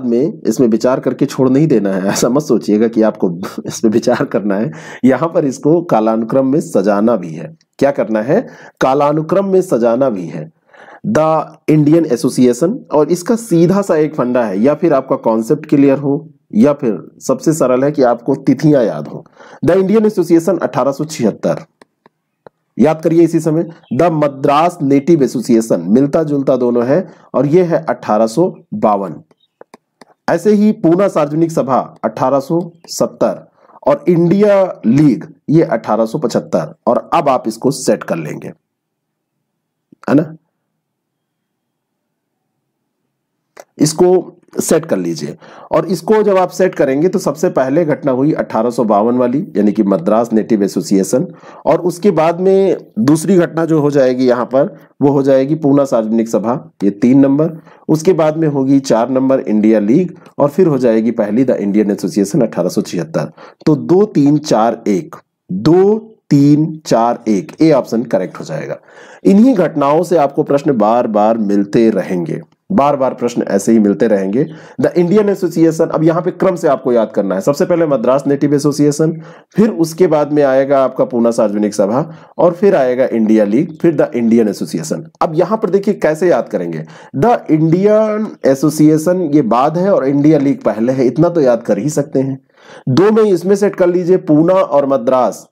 में इसमें विचार करके छोड़ नहीं देना है, ऐसा मत सोचिएगा कि आपको इस पे विचार करना है। यहां पर इसको कालानुक्रम में सजाना भी है। क्या करना है? कालानुक्रम में सजाना भी है। द इंडियन एसोसिएशन, और इसका सीधा सा एक फंडा है, या फिर आपका कॉन्सेप्ट क्लियर हो, या फिर सबसे सरल है कि आपको तिथियां याद हो। द इंडियन एसोसिएशन 1876, याद करिए इसी समय। द मद्रास नेटिव एसोसिएशन, मिलता जुलता दोनों है, और यह है 1852। ऐसे ही पूना सार्वजनिक सभा 1870, और इंडिया लीग ये 1875। और अब आप इसको सेट कर लेंगे, है ना? इसको सेट कर लीजिए। और इसको जब आप सेट करेंगे तो सबसे पहले घटना हुई 1852 वाली, यानी कि मद्रास नेटिव एसोसिएशन। और उसके बाद में दूसरी घटना जो हो जाएगी यहां पर, वो हो जाएगी पूना सार्वजनिक सभा, ये 3 नंबर। उसके बाद में होगी 4 नंबर इंडिया लीग, और फिर हो जाएगी पहली द इंडियन एसोसिएशन 1876। तो 2 3 4 1, 2 3 4 1, ए ऑप्शन करेक्ट हो जाएगा। इन्हीं घटनाओं से आपको प्रश्न बार बार मिलते रहेंगे, बार बार प्रश्न ऐसे ही मिलते रहेंगे। द इंडियन एसोसिएशन, अब यहां पे क्रम से आपको याद करना है। सबसे पहले मद्रास नेटिव एसोसिएशन, फिर उसके बाद में आएगा आपका पूना सार्वजनिक सभा, और फिर आएगा इंडिया लीग, फिर द इंडियन एसोसिएशन। अब यहां पर देखिए कैसे याद करेंगे। द इंडियन एसोसिएशन ये बाद है और इंडिया लीग पहले है, इतना तो याद कर ही सकते हैं। 2 में इसमें सेट कर लीजिए, पूना और मद्रास।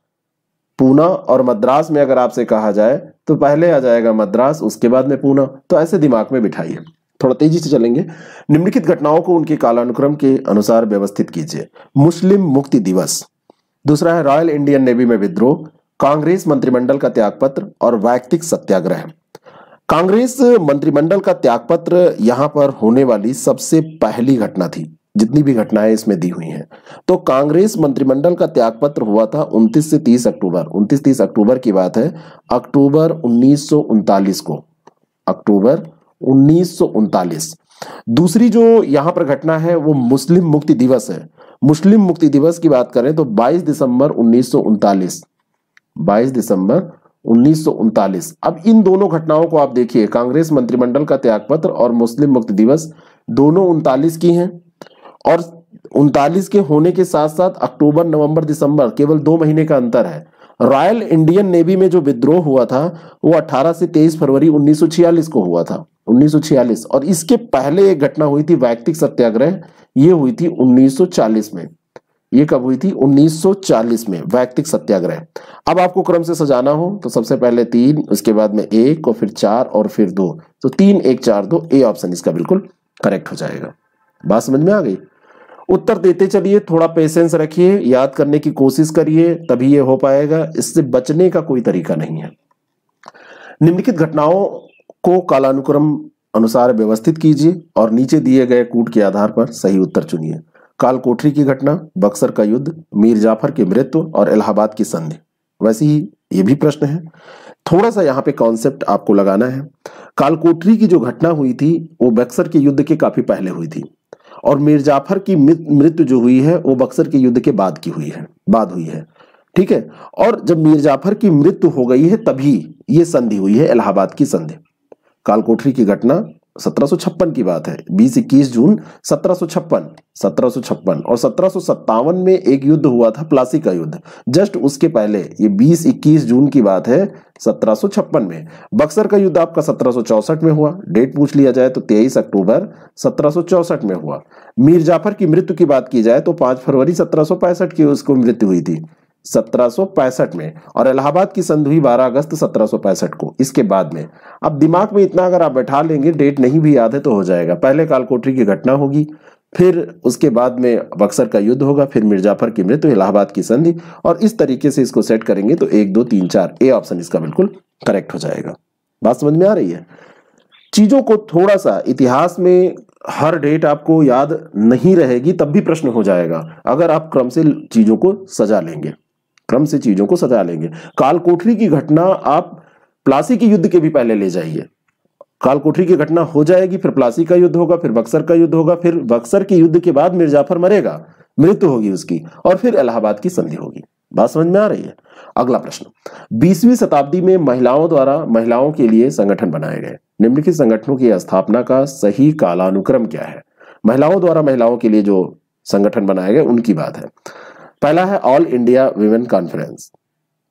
पूना और मद्रास में अगर आपसे कहा जाए तो पहले आ जाएगा मद्रास, उसके बाद में पूना। तो ऐसे दिमाग में बिठाइए, थोड़ा तेजी से चलेंगे। निम्नलिखित घटनाओं को उनके कालानुक्रम के अनुसार व्यवस्थित कीजिए। मुस्लिम मुक्ति दिवस, दूसरा है रॉयल इंडियन नेवी में विद्रोह, कांग्रेस मंत्रिमंडल का त्यागपत्र, और वैयक्तिक सत्याग्रह। कांग्रेस मंत्रिमंडल का त्यागपत्र यहां पर होने वाली सबसे पहली घटना थी, जितनी भी घटनाएं इसमें दी हुई हैं। तो कांग्रेस मंत्रिमंडल का त्यागपत्र हुआ था 29 से 30 अक्टूबर, 29-30 अक्टूबर की बात है, अक्टूबर 1939 को, अक्टूबर 1939। दूसरी जो यहां पर घटना है वो मुस्लिम मुक्ति दिवस है। मुस्लिम मुक्ति दिवस की बात करें तो 22 दिसंबर 1939, 22 दिसंबर 1939। अब इन दोनों घटनाओं को आप देखिए, कांग्रेस मंत्रिमंडल का त्यागपत्र और मुस्लिम मुक्ति दिवस दोनों 39 की हैं, और 39 के होने के साथ साथ अक्टूबर नवंबर दिसंबर केवल 2 महीने का अंतर है। रॉयल इंडियन नेवी में जो विद्रोह हुआ था वो 18 से 23 फरवरी 1946 को हुआ था, 1946। और इसके पहले एक घटना हुई थी वैयक्तिक सत्याग्रह, ये हुई थी 1940 में। ये कब हुई थी? 1940 में वैयक्तिक सत्याग्रह। अब आपको क्रम से सजाना हो तो सबसे पहले 3, उसके बाद में 1, और फिर 4, और फिर 2। तो 3 1 4 2, ए ऑप्शन इसका बिल्कुल करेक्ट हो जाएगा। बात समझ में आ गई? उत्तर देते चलिए, थोड़ा पेशेंस रखिए, याद करने की कोशिश करिए, तभी ये हो पाएगा। इससे बचने का कोई तरीका नहीं है। निम्नलिखित घटनाओं को कालानुक्रम अनुसार व्यवस्थित कीजिए और नीचे दिए गए कूट के आधार पर सही उत्तर चुनिए। कालकोठरी की घटना, बक्सर का युद्ध, मीर जाफर की मृत्यु, और इलाहाबाद की संधि। वैसे ही ये भी प्रश्न है, थोड़ा सा यहाँ पे कॉन्सेप्ट आपको लगाना है। कालकोठरी की जो घटना हुई थी वो बक्सर के युद्ध के काफी पहले हुई थी, और मीर जाफर की मृत्यु जो हुई है वो बक्सर के युद्ध के बाद की हुई है, बाद हुई है, ठीक है। और जब मीर जाफर की मृत्यु हो गई है तभी ये संधि हुई है, इलाहाबाद की संधि। कालकोठरी की घटना 1756 की बात है, 20-21 जून 1756 और 1757 में एक युद्ध हुआ था, प्लासी का युद्ध, जस्ट उसके पहले, ये 20-21 जून की बात है 1756 में। बक्सर का युद्ध आपका 1764 में हुआ, डेट पूछ लिया जाए तो 23 अक्टूबर 1764 में हुआ। मीर जाफर की मृत्यु की बात की जाए तो 5 फरवरी 1765 की उसको मृत्यु हुई थी, 1765 में। और इलाहाबाद की संधि हुई 12 अगस्त 1765 को, इसके बाद में। अब दिमाग में इतना अगर आप बैठा लेंगे, डेट नहीं भी याद है तो हो जाएगा। पहले कालकोठरी की घटना होगी, फिर उसके बाद में बक्सर का युद्ध होगा, फिर मीर जाफर की मृत्यु, इलाहाबाद की संधि, और इस तरीके से इसको सेट करेंगे तो 1 2 3 4, ए ऑप्शन इसका बिल्कुल करेक्ट हो जाएगा। बात समझ में आ रही है? चीजों को थोड़ा सा, इतिहास में हर डेट आपको याद नहीं रहेगी तब भी प्रश्न हो जाएगा अगर आप क्रम से चीजों को सजा लेंगे, क्रम से चीजों को सजा लेंगे। कालकोठरी की घटना आप प्लासी के युद्ध के भी पहले ले जाइए। कालकोठरी की घटना हो जाएगी, फिर प्लासी का युद्ध होगा, फिर बक्सर का युद्ध होगा, फिर बक्सर के युद्ध के बाद मीर जाफर मरेगा, मृत्यु होगी उसकी, और फिर इलाहाबाद की संधि होगी। बात समझ में आ रही है? अगला प्रश्न, 20वीं शताब्दी में महिलाओं द्वारा महिलाओं के लिए संगठन बनाए गए। निम्नलिखित संगठनों की स्थापना का सही कालानुक्रम क्या है? महिलाओं द्वारा महिलाओं के लिए जो संगठन बनाए गए उनकी बात है। पहला है all India women conference.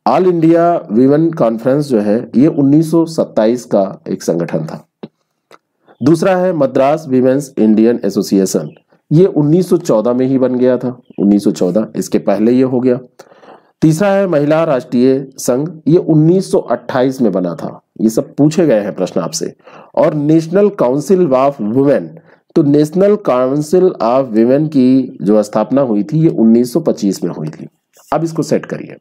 All India women conference जो है ये 1927 का एक संगठन था। दूसरा है मद्रास वीमेंस इंडियन एसोसिएशन, ये 1914 में ही बन गया था, 1914, इसके पहले ये हो गया। तीसरा है महिला राष्ट्रीय संघ, ये 1928 में बना था। ये सब पूछे गए हैं प्रश्न आपसे। और नेशनल काउंसिल ऑफ वुमेन, तो नेशनल काउंसिल ऑफ वुमेन की जो स्थापना हुई थी ये 1925 में हुई थी। अब इसको सेट करिए।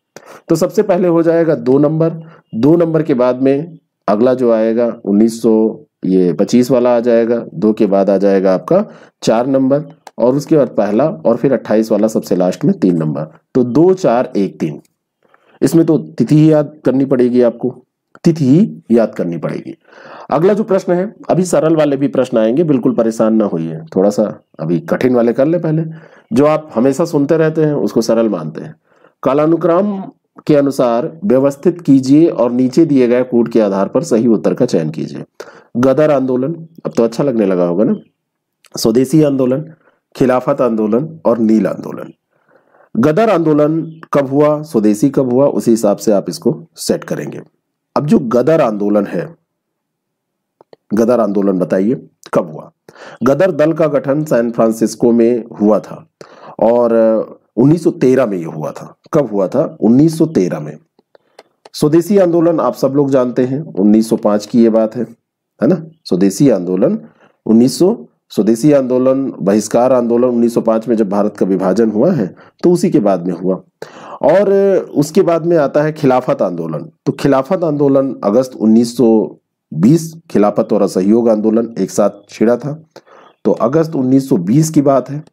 तो सबसे पहले हो जाएगा 2 नंबर, 2 नंबर के बाद में अगला जो आएगा 1925 वाला आ जाएगा, 2 के बाद आ जाएगा आपका 4 नंबर, और उसके बाद पहला, और फिर 28 वाला सबसे लास्ट में 3 नंबर। तो 2 4 1 3। इसमें तो तिथि ही याद करनी पड़ेगी आपको, तिथि ही याद करनी पड़ेगी। अगला जो प्रश्न है, अभी सरल वाले भी प्रश्न आएंगे, बिल्कुल परेशान ना होइए, थोड़ा सा अभी कठिन वाले कर ले पहले। जो आप हमेशा सुनते रहते हैं उसको सरल मानते हैं। कालानुक्रम के अनुसार व्यवस्थित कीजिए और नीचे दिए गए कूट के आधार पर सही उत्तर का चयन कीजिए। गदर आंदोलन, अब तो अच्छा लगने लगा होगा ना, स्वदेशी आंदोलन, खिलाफत आंदोलन और नील आंदोलन। गदर आंदोलन कब हुआ, स्वदेशी कब हुआ, उसी हिसाब से आप इसको सेट करेंगे। अब जो गदर आंदोलन है, गदर आंदोलन बताइए कब हुआ। गदर दल का गठन सैन फ्रांसिस्को में हुआ था और 1913 में यह हुआ था। कब हुआ था, 1913 में। स्वदेशी आंदोलन आप सब लोग जानते हैं, 1905 की ये बात है ना। स्वदेशी आंदोलन 1900, स्वदेशी आंदोलन बहिष्कार आंदोलन 1905 में जब भारत का विभाजन हुआ है तो उसी के बाद में हुआ। और उसके बाद में आता है खिलाफत आंदोलन। तो खिलाफत आंदोलन अगस्त 1920, खिलाफत और असहयोग आंदोलन एक साथ छिड़ा था, तो अगस्त 1920 की बात है।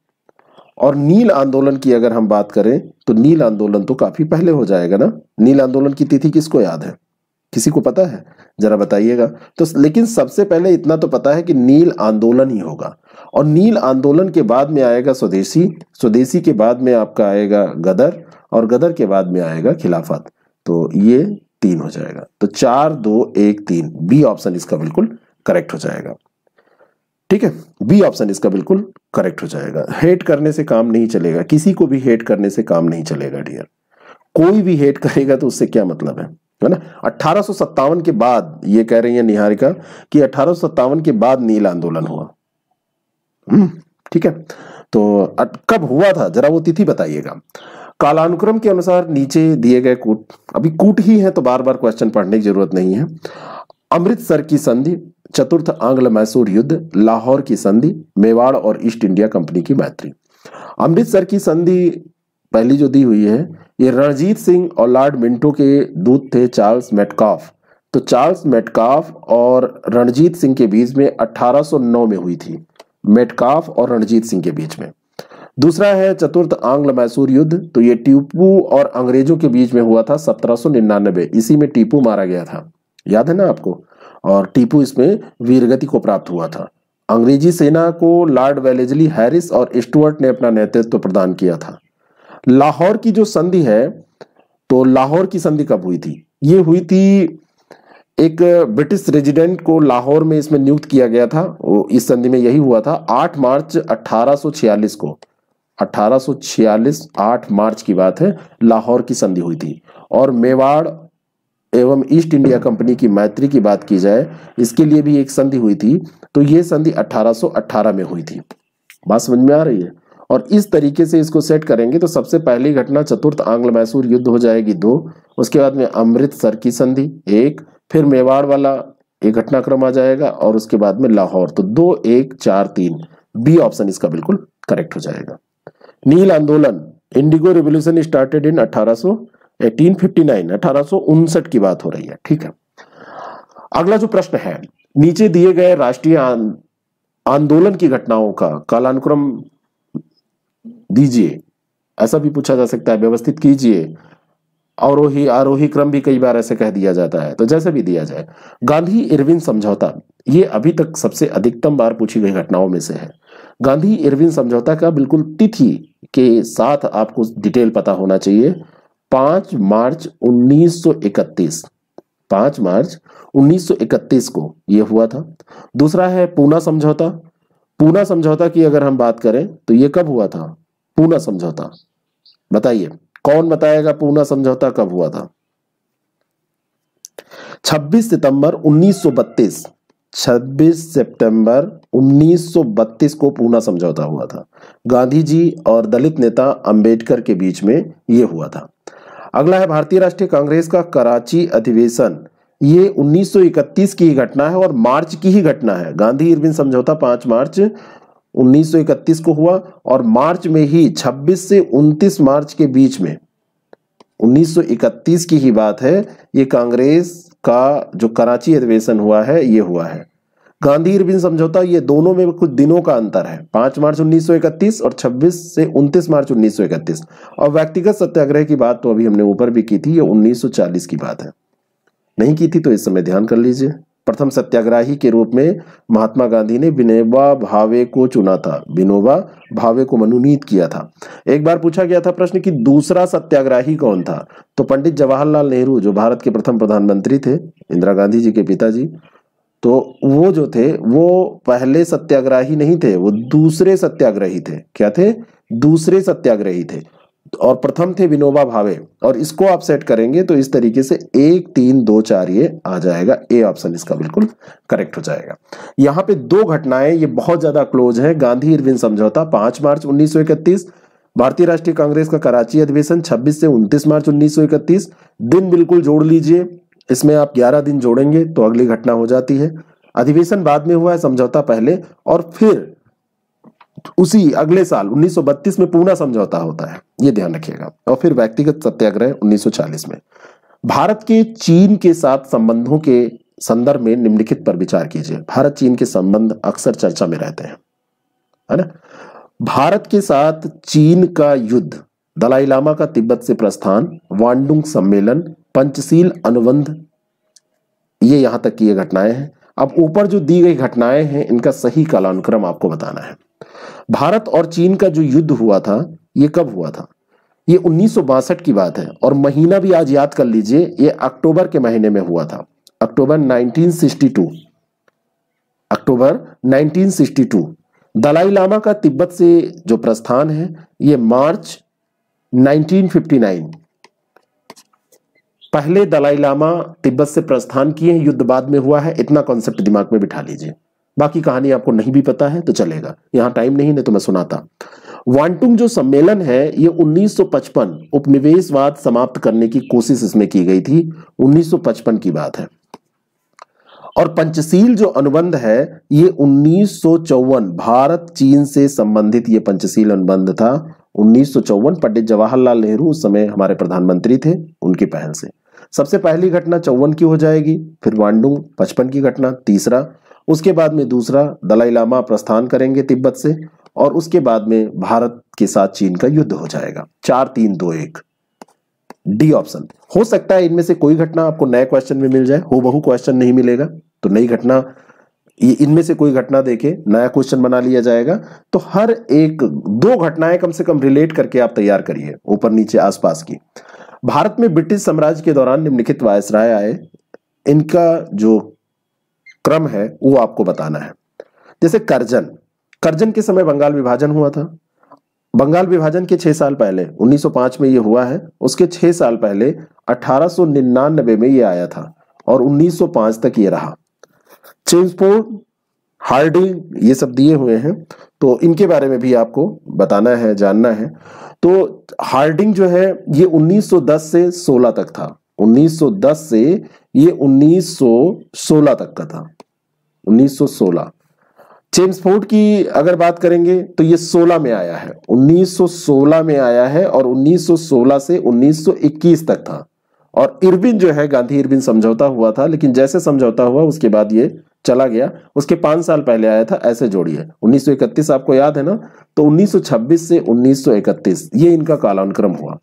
और नील आंदोलन की अगर हम बात करें तो नील आंदोलन तो काफी पहले हो जाएगा ना। नील आंदोलन की तिथि किसको याद है, किसी को पता है, जरा बताइएगा। तो लेकिन सबसे पहले इतना तो पता है कि नील आंदोलन ही होगा, और नील आंदोलन के बाद में आएगा स्वदेशी, स्वदेशी के बाद में आपका आएगा गदर, और गदर के बाद में आएगा खिलाफत। तो ये 3 हो जाएगा। तो 4 2 1 3, बी ऑप्शन इसका बिल्कुल करेक्ट हो जाएगा। ठीक है, बी ऑप्शन इसका बिल्कुल करेक्ट हो जाएगा। हेट करने से काम नहीं चलेगा, किसी को भी हेट करने से काम नहीं चलेगा डियर। कोई भी हेट करेगा तो उससे क्या मतलब है ना। 1857 के बाद, ये कह रही है निहारिका कि 1857 के बाद नील आंदोलन हुआ। ठीक है, तो कब हुआ था जरा वो तिथि बताइएगा। कालानुक्रम के अनुसार नीचे दिए गए कूट, अभी कूट ही है तो बार बार क्वेश्चन पढ़ने की जरूरत नहीं है। अमृतसर की संधि, चतुर्थ आंग्ल मैसूर युद्ध, लाहौर की संधि, मेवाड़ और ईस्ट इंडिया कंपनी की मैत्री। अमृतसर की संधि पहली जो दी हुई है, ये रणजीत सिंह और लॉर्ड मिंटो के दूत थे चार्ल्स मेटकाफ। तो चार्ल्स मेटकाफ और रणजीत सिंह के बीच में 1809 में हुई थी, मेटकाफ और रणजीत सिंह के बीच में। दूसरा है चतुर्थ आंग्ल मैसूर युद्ध, तो ये टीपू और अंग्रेजों के बीच में हुआ था 1799, इसी में टीपू मारा गया था, याद है ना आपको। और टीपू इसमें वीरगति को प्राप्त हुआ था। अंग्रेजी सेना को लॉर्ड वेलेस्ली हैरिस और स्टुअर्ट ने अपना नेतृत्व प्रदान किया था। लाहौर की जो संधि है, तो लाहौर की संधि कब हुई थी, ये हुई थी, एक ब्रिटिश रेजिडेंट को लाहौर में इसमें नियुक्त किया गया था, इस संधि में यही हुआ था 8 मार्च 1846 को। 1846 8 मार्च की बात है, लाहौर की संधि हुई थी। और मेवाड़ एवं ईस्ट इंडिया कंपनी की मैत्री की बात की जाए, इसके लिए भी एक संधि हुई थी, तो ये संधि 1818 में हुई थी। बात समझ में आ रही है। और इस तरीके से इसको सेट करेंगे तो सबसे पहली घटना चतुर्थ आंग्ल मैसूर युद्ध हो जाएगी 2, उसके बाद में अमृतसर की संधि 1, फिर मेवाड़ वाला एक घटनाक्रम आ जाएगा, और उसके बाद में लाहौर। तो 2 1 4 3, बी ऑप्शन इसका बिल्कुल करेक्ट हो जाएगा। नील आंदोलन, इंडिगो रिवॉल्यूशन स्टार्टेड इन 1859, 1859 की बात हो रही है। ठीक है, अगला जो प्रश्न है, नीचे दिए गए राष्ट्रीय आंदोलन की घटनाओं का कालानुक्रम दीजिए। ऐसा भी पूछा जा सकता है, व्यवस्थित कीजिए। अवरोही आरोही क्रम भी कई बार ऐसे कह दिया जाता है, तो जैसे भी दिया जाए। गांधी इरविन समझौता, ये अभी तक सबसे अधिकतम बार पूछी गई घटनाओं में से है। गांधी इरविन समझौता का बिल्कुल तिथि के साथ आपको डिटेल पता होना चाहिए। 5 मार्च 1931, 5 मार्च 1931 को यह हुआ था। दूसरा है पूना समझौता, पूना समझौता की अगर हम बात करें तो ये कब हुआ था? पूना समझौता बताइए, कौन बताएगा पूना समझौता कब हुआ था? 26 सितंबर 1932। 26 सितंबर 1932 को पूना समझौता हुआ था। गांधी जी और दलित नेता अंबेडकर के बीच में यह हुआ था। अगला है भारतीय राष्ट्रीय कांग्रेस का कराची अधिवेशन। ये 1931 की घटना है और मार्च की ही घटना है। गांधी इरविन समझौता 5 मार्च 1931 को हुआ और मार्च में ही 26 से 29 मार्च के बीच में 1931 की ही बात है। ये कांग्रेस का जो कराची अधिवेशन हुआ है ये हुआ है। गांधी इरविन समझौता, ये दोनों में कुछ दिनों का अंतर है, 5 मार्च 1931 और 26 से 29 मार्च 1931। और व्यक्तिगत सत्याग्रह की बात तो अभी हमने ऊपर भी की थी, ये 1940 की बात है। नहीं की थी तो इस समय ध्यान कर लीजिए। प्रथम सत्याग्रही के रूप में महात्मा गांधी ने विनोबा भावे को चुना था, विनोबा भावे को मनोनीत किया था। एक बार पूछा गया था प्रश्न कि दूसरा सत्याग्रही कौन था, तो पंडित जवाहरलाल नेहरू जो भारत के प्रथम प्रधानमंत्री थे, इंदिरा गांधी जी के पिताजी, तो वो जो थे वो पहले सत्याग्रही नहीं थे, वो दूसरे सत्याग्रही थे। क्या थे? दूसरे सत्याग्रही थे। और प्रथम थे विनोबा भावे। और इसको आप सेट करेंगे तो इस तरीके से 1 3 2 4 ये आ जाएगा। ए ऑप्शन इसका बिल्कुल करेक्ट हो जाएगा। यहां पे दो घटनाएं ये बहुत ज्यादा क्लोज है। गांधी इरविन समझौता 5 मार्च 1931, भारतीय राष्ट्रीय कांग्रेस का कराची अधिवेशन 26 से 29 मार्च 1931। दिन बिल्कुल जोड़ लीजिए, इसमें आप 11 दिन जोड़ेंगे तो अगली घटना हो जाती है। अधिवेशन बाद में हुआ है, समझौता पहले, और फिर उसी अगले साल 1932 में पूना समझौता होता है, ये ध्यान रखिएगा। और फिर व्यक्तिगत सत्याग्रह 1940 में। भारत के चीन के साथ संबंधों के संदर्भ में निम्नलिखित पर विचार कीजिए। भारत चीन के संबंध अक्सर चर्चा में रहते हैं, है ना। भारत के साथ चीन का युद्ध, दलाई लामा का तिब्बत से प्रस्थान, वांडुंग सम्मेलन, पंचशील अनुबंध, ये यहां तक की ये घटनाएं हैं। अब ऊपर जो दी गई घटनाएं हैं इनका सही कालानुक्रम आपको बताना है। भारत और चीन का जो युद्ध हुआ था ये कब हुआ था? ये 1962 की बात है और महीना भी आज याद कर लीजिए, ये अक्टूबर के महीने में हुआ था। अक्टूबर 1962, अक्टूबर 1962। दलाई लामा का तिब्बत से जो प्रस्थान है ये मार्च 1959। पहले दलाई लामा तिब्बत से प्रस्थान किए हैं, युद्ध बाद में हुआ है। इतना कॉन्सेप्ट दिमाग में बिठा लीजिए। बाकी कहानी आपको नहीं भी पता है तो चलेगा, यहां टाइम नहीं है तो मैं सुनाता। वांटुंग जो सम्मेलन है ये 1955, उपनिवेशवाद समाप्त करने की कोशिश इसमें की गई थी, 1955 की बात है। और पंचशील जो अनुबंध है ये 1954, भारत चीन से संबंधित ये पंचशील अनुबंध था 1954। पंडित जवाहरलाल नेहरू उस समय हमारे प्रधानमंत्री थे, उनकी पहल से। सबसे पहली घटना 54 की हो जाएगी, फिर वांडुंग 55 की घटना तीसरा, उसके बाद में दूसरा दलाई लामा प्रस्थान करेंगे तिब्बत से, और उसके बाद में भारत के साथ चीन का युद्ध हो जाएगा। 4 3 2 1 डी ऑप्शन। हो सकता है इनमें से कोई घटना आपको नए क्वेश्चन में मिल जाए, हूबहू क्वेश्चन नहीं मिलेगा, तो नई घटना, ये इनमें से कोई घटना देके नया क्वेश्चन बना लिया जाएगा। तो हर एक 2 घटनाएं कम से कम रिलेट करके आप तैयार करिए, ऊपर नीचे आसपास की। भारत में ब्रिटिश साम्राज्य के दौरान निम्नलिखित वायसराय आए, इनका जो क्रम है वो आपको बताना है। जैसे करजन के समय बंगाल विभाजन हुआ था। बंगाल विभाजन के 6 साल पहले 1905 में ये हुआ है, उसके 6 साल पहले 1899 में ये आया था और 1905 तक ये रहा। चेम्सफोर्ड, हार्डिंग, ये सब दिए हुए हैं, तो इनके बारे में भी आपको बताना है, जानना है। तो हार्डिंग जो है ये 1910 से 16 तक था, 1910 से ये 1916 तक का था, 1916। चेम्सफोर्ड की अगर बात करेंगे तो ये 16 में आया है, 1916 में आया है और 1916 से 1921 तक था। और इरविन जो है, गांधी इरविन समझौता हुआ था, लेकिन जैसे समझौता हुआ उसके बाद ये चला गया, उसके 5 साल पहले आया था। ऐसे जोड़िए, 1931 आपको याद है ना, तो 1926 से 1931 ये इनका कालानुक्रम हुआ।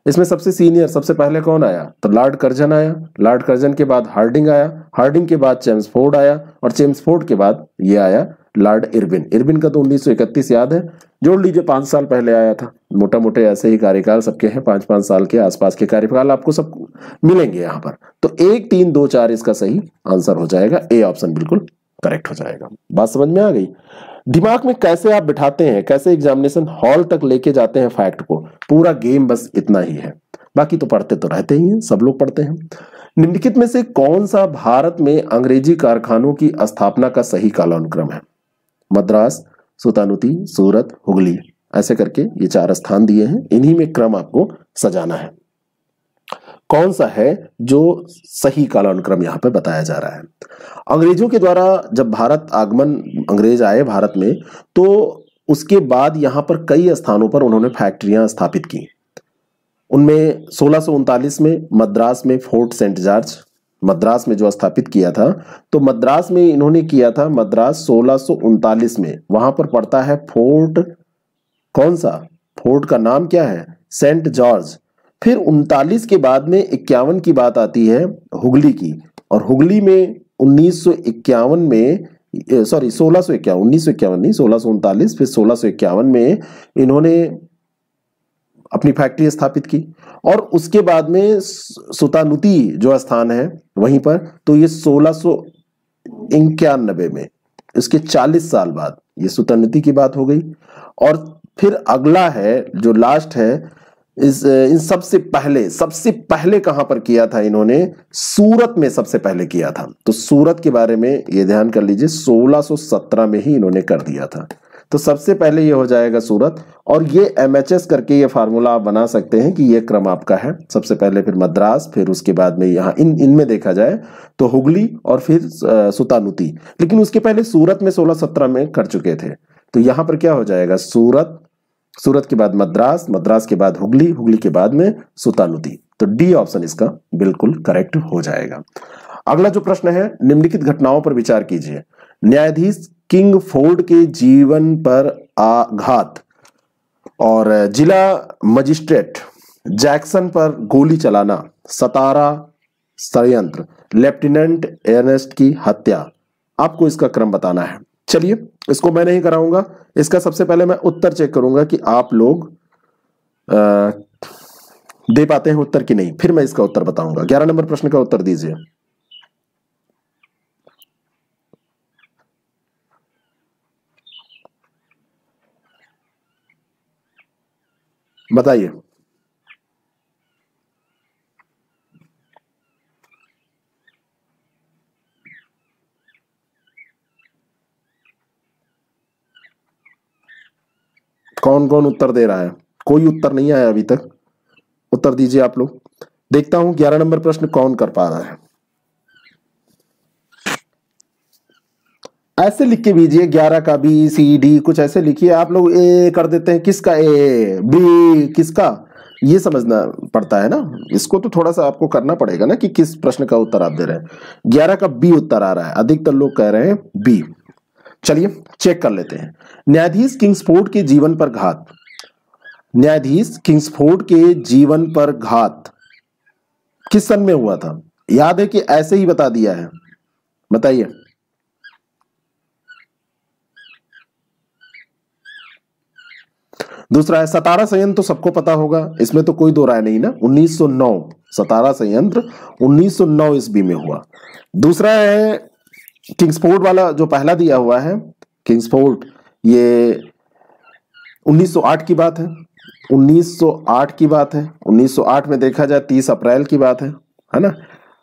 इसमें सबसे सीनियर सबसे पहले कौन आया? तो लॉर्ड कर्जन आया, लॉर्ड कर्जन के बाद हार्डिंग आया, हार्डिंग के बाद चेम्सफोर्ड आया और चेम्सफोर्ड के बाद ये आया लॉर्ड इरविन। इरविन का तो 1931 याद है, जोड़ लीजिए 5 साल पहले आया था। मोटा मोटे ऐसे ही कार्यकाल सबके हैं, 5-5 साल के आसपास के कार्यकाल आपको सब मिलेंगे यहाँ पर। तो 1 3 2 4 इसका सही आंसर हो जाएगा, ए ऑप्शन बिल्कुल करेक्ट हो जाएगा। बात समझ में आ गई? दिमाग में कैसे आप बिठाते हैं, कैसे एग्जामिनेशन हॉल तक लेके जाते हैं फैक्ट को, पूरा गेम बस इतना ही है। बाकी तो पढ़ते तो रहते ही हैं, सब लोग पढ़ते हैं। निम्नलिखित में से कौन सा भारत में अंग्रेजी कारखानों की स्थापना का सही कालानुक्रम है? मद्रास, सुल्तानुती, सूरत, हुगली, ऐसे करके ये 4 स्थान दिए हैं, इन्हीं में क्रम आपको सजाना है। कौन सा है जो सही कालानुक्रम यहां पे बताया जा रहा है? अंग्रेजों के द्वारा जब भारत आगमन, अंग्रेज आए भारत में, तो उसके बाद यहां पर कई स्थानों पर उन्होंने फैक्ट्रियां स्थापित की। उनमें 1639 में मद्रास में फोर्ट सेंट जॉर्ज, मद्रास में जो स्थापित किया था, तो मद्रास में इन्होंने किया था, मद्रास 1639 में, वहां पर पड़ता है फोर्ट, कौन सा फोर्ट का नाम क्या है? Saint George. फिर 39 के बाद में 51 की बात आती है हुगली की, और हुगली में 1951 में, सॉरी 1651, 1951 नहीं, 1639, फिर 1651 में इन्होंने अपनी फैक्ट्री स्थापित की। और उसके बाद में सुल्तानुती जो स्थान है वहीं पर, तो ये 1691 में, इसके 40 साल बाद ये सुल्तानुती की बात हो गई। और फिर अगला है जो लास्ट है, इन सबसे पहले कहां पर किया था इन्होंने? सूरत में सबसे पहले किया था। तो सूरत के बारे में ये ध्यान कर लीजिए, 1617 में ही इन्होंने कर दिया था। तो सबसे पहले ये हो जाएगा सूरत, और ये MHS करके ये फार्मूला आप बना सकते हैं कि ये क्रम आपका है, सबसे पहले फिर मद्रास, फिर उसके बाद में यहाँ इनमें देखा जाए तो हुगली और फिर सुल्तानुती। लेकिन उसके पहले सूरत में 1617 में कर चुके थे, तो यहां पर क्या हो जाएगा? सूरत, सूरत के बाद मद्रास, मद्रास के बाद हुगली, हुगली के बाद में सुल्तानुती। तो डी ऑप्शन इसका बिल्कुल करेक्ट हो जाएगा। अगला जो प्रश्न है, निम्नलिखित घटनाओं पर विचार कीजिए। न्यायाधीश किंगफोर्ड के जीवन पर आघात और जिला मजिस्ट्रेट जैक्सन पर गोली चलाना, सतारा षड्यंत्र, लेफ्टिनेंट अर्नेस्ट की हत्या, आपको इसका क्रम बताना है। चलिए, इसको मैं नहीं कराऊंगा, इसका सबसे पहले मैं उत्तर चेक करूंगा कि आप लोग दे पाते हैं उत्तर कि नहीं, फिर मैं इसका उत्तर बताऊंगा। 11 नंबर प्रश्न का उत्तर दीजिए। बताइए। कौन कौन उत्तर दे रहा है? कोई उत्तर नहीं आया अभी तक, उत्तर दीजिए आप लोग। देखता हूं 11 नंबर प्रश्न कौन कर पा रहा है। ऐसे लिख के दीजिए, 11 का BCD कुछ ऐसे लिखिए। आप लोग ए कर देते हैं, किसका A, B किसका, ये समझना पड़ता है ना, इसको तो थोड़ा सा आपको करना पड़ेगा ना कि किस प्रश्न का उत्तर आप दे रहे हैं। 11 का B उत्तर आ रहा है, अधिकतर लोग कह रहे हैं B। चलिए चेक कर लेते हैं। न्यायाधीश किंग्सफोर्ड के जीवन पर घात, न्यायाधीश किंग्सफोर्ड के जीवन पर घात किस सन में हुआ था? याद है कि ऐसे ही बता दिया है, बताइए। दूसरा है सतारा संयंत्र, तो सबको पता होगा, इसमें तो कोई दो राय नहीं ना, 1909, सतारा संयंत्र 1909 ईस्वी में हुआ। दूसरा है किंग्सफोर्ड वाला जो पहला दिया हुआ है, किंग्सफोर्ड, ये 1908 की बात है, 1908 की बात है। 1908 में देखा जाए 30 अप्रैल की बात है ना।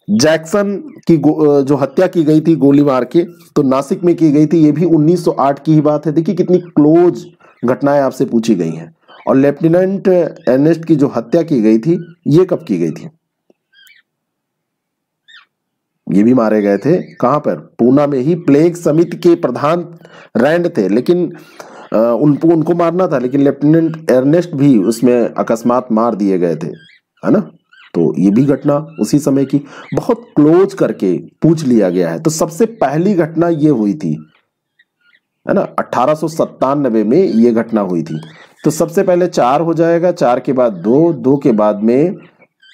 जैक्सन की जो हत्या की गई थी गोली मार के, तो नासिक में की गई थी, ये भी 1908 की ही बात है। देखिए कितनी क्लोज घटनाएं आपसे पूछी गई हैं। और लेफ्टिनेंट अर्नेस्ट की जो हत्या की गई थी, ये कब की गई थी? ये भी मारे गए थे, कहां पर? पूना में ही। प्लेग समिति के प्रधान रैंड थे, लेकिन उनको मारना था, लेकिन लेफ्टिनेंट अर्नेस्ट भी उसमें अकस्मात मार दिए गए थे, है ना। तो ये भी घटना उसी समय की, बहुत क्लोज करके पूछ लिया गया है। तो सबसे पहली घटना ये हुई थी, है ना, 1897 में ये घटना हुई थी। तो सबसे पहले 4 हो जाएगा, 4 के बाद 2, 2 के बाद में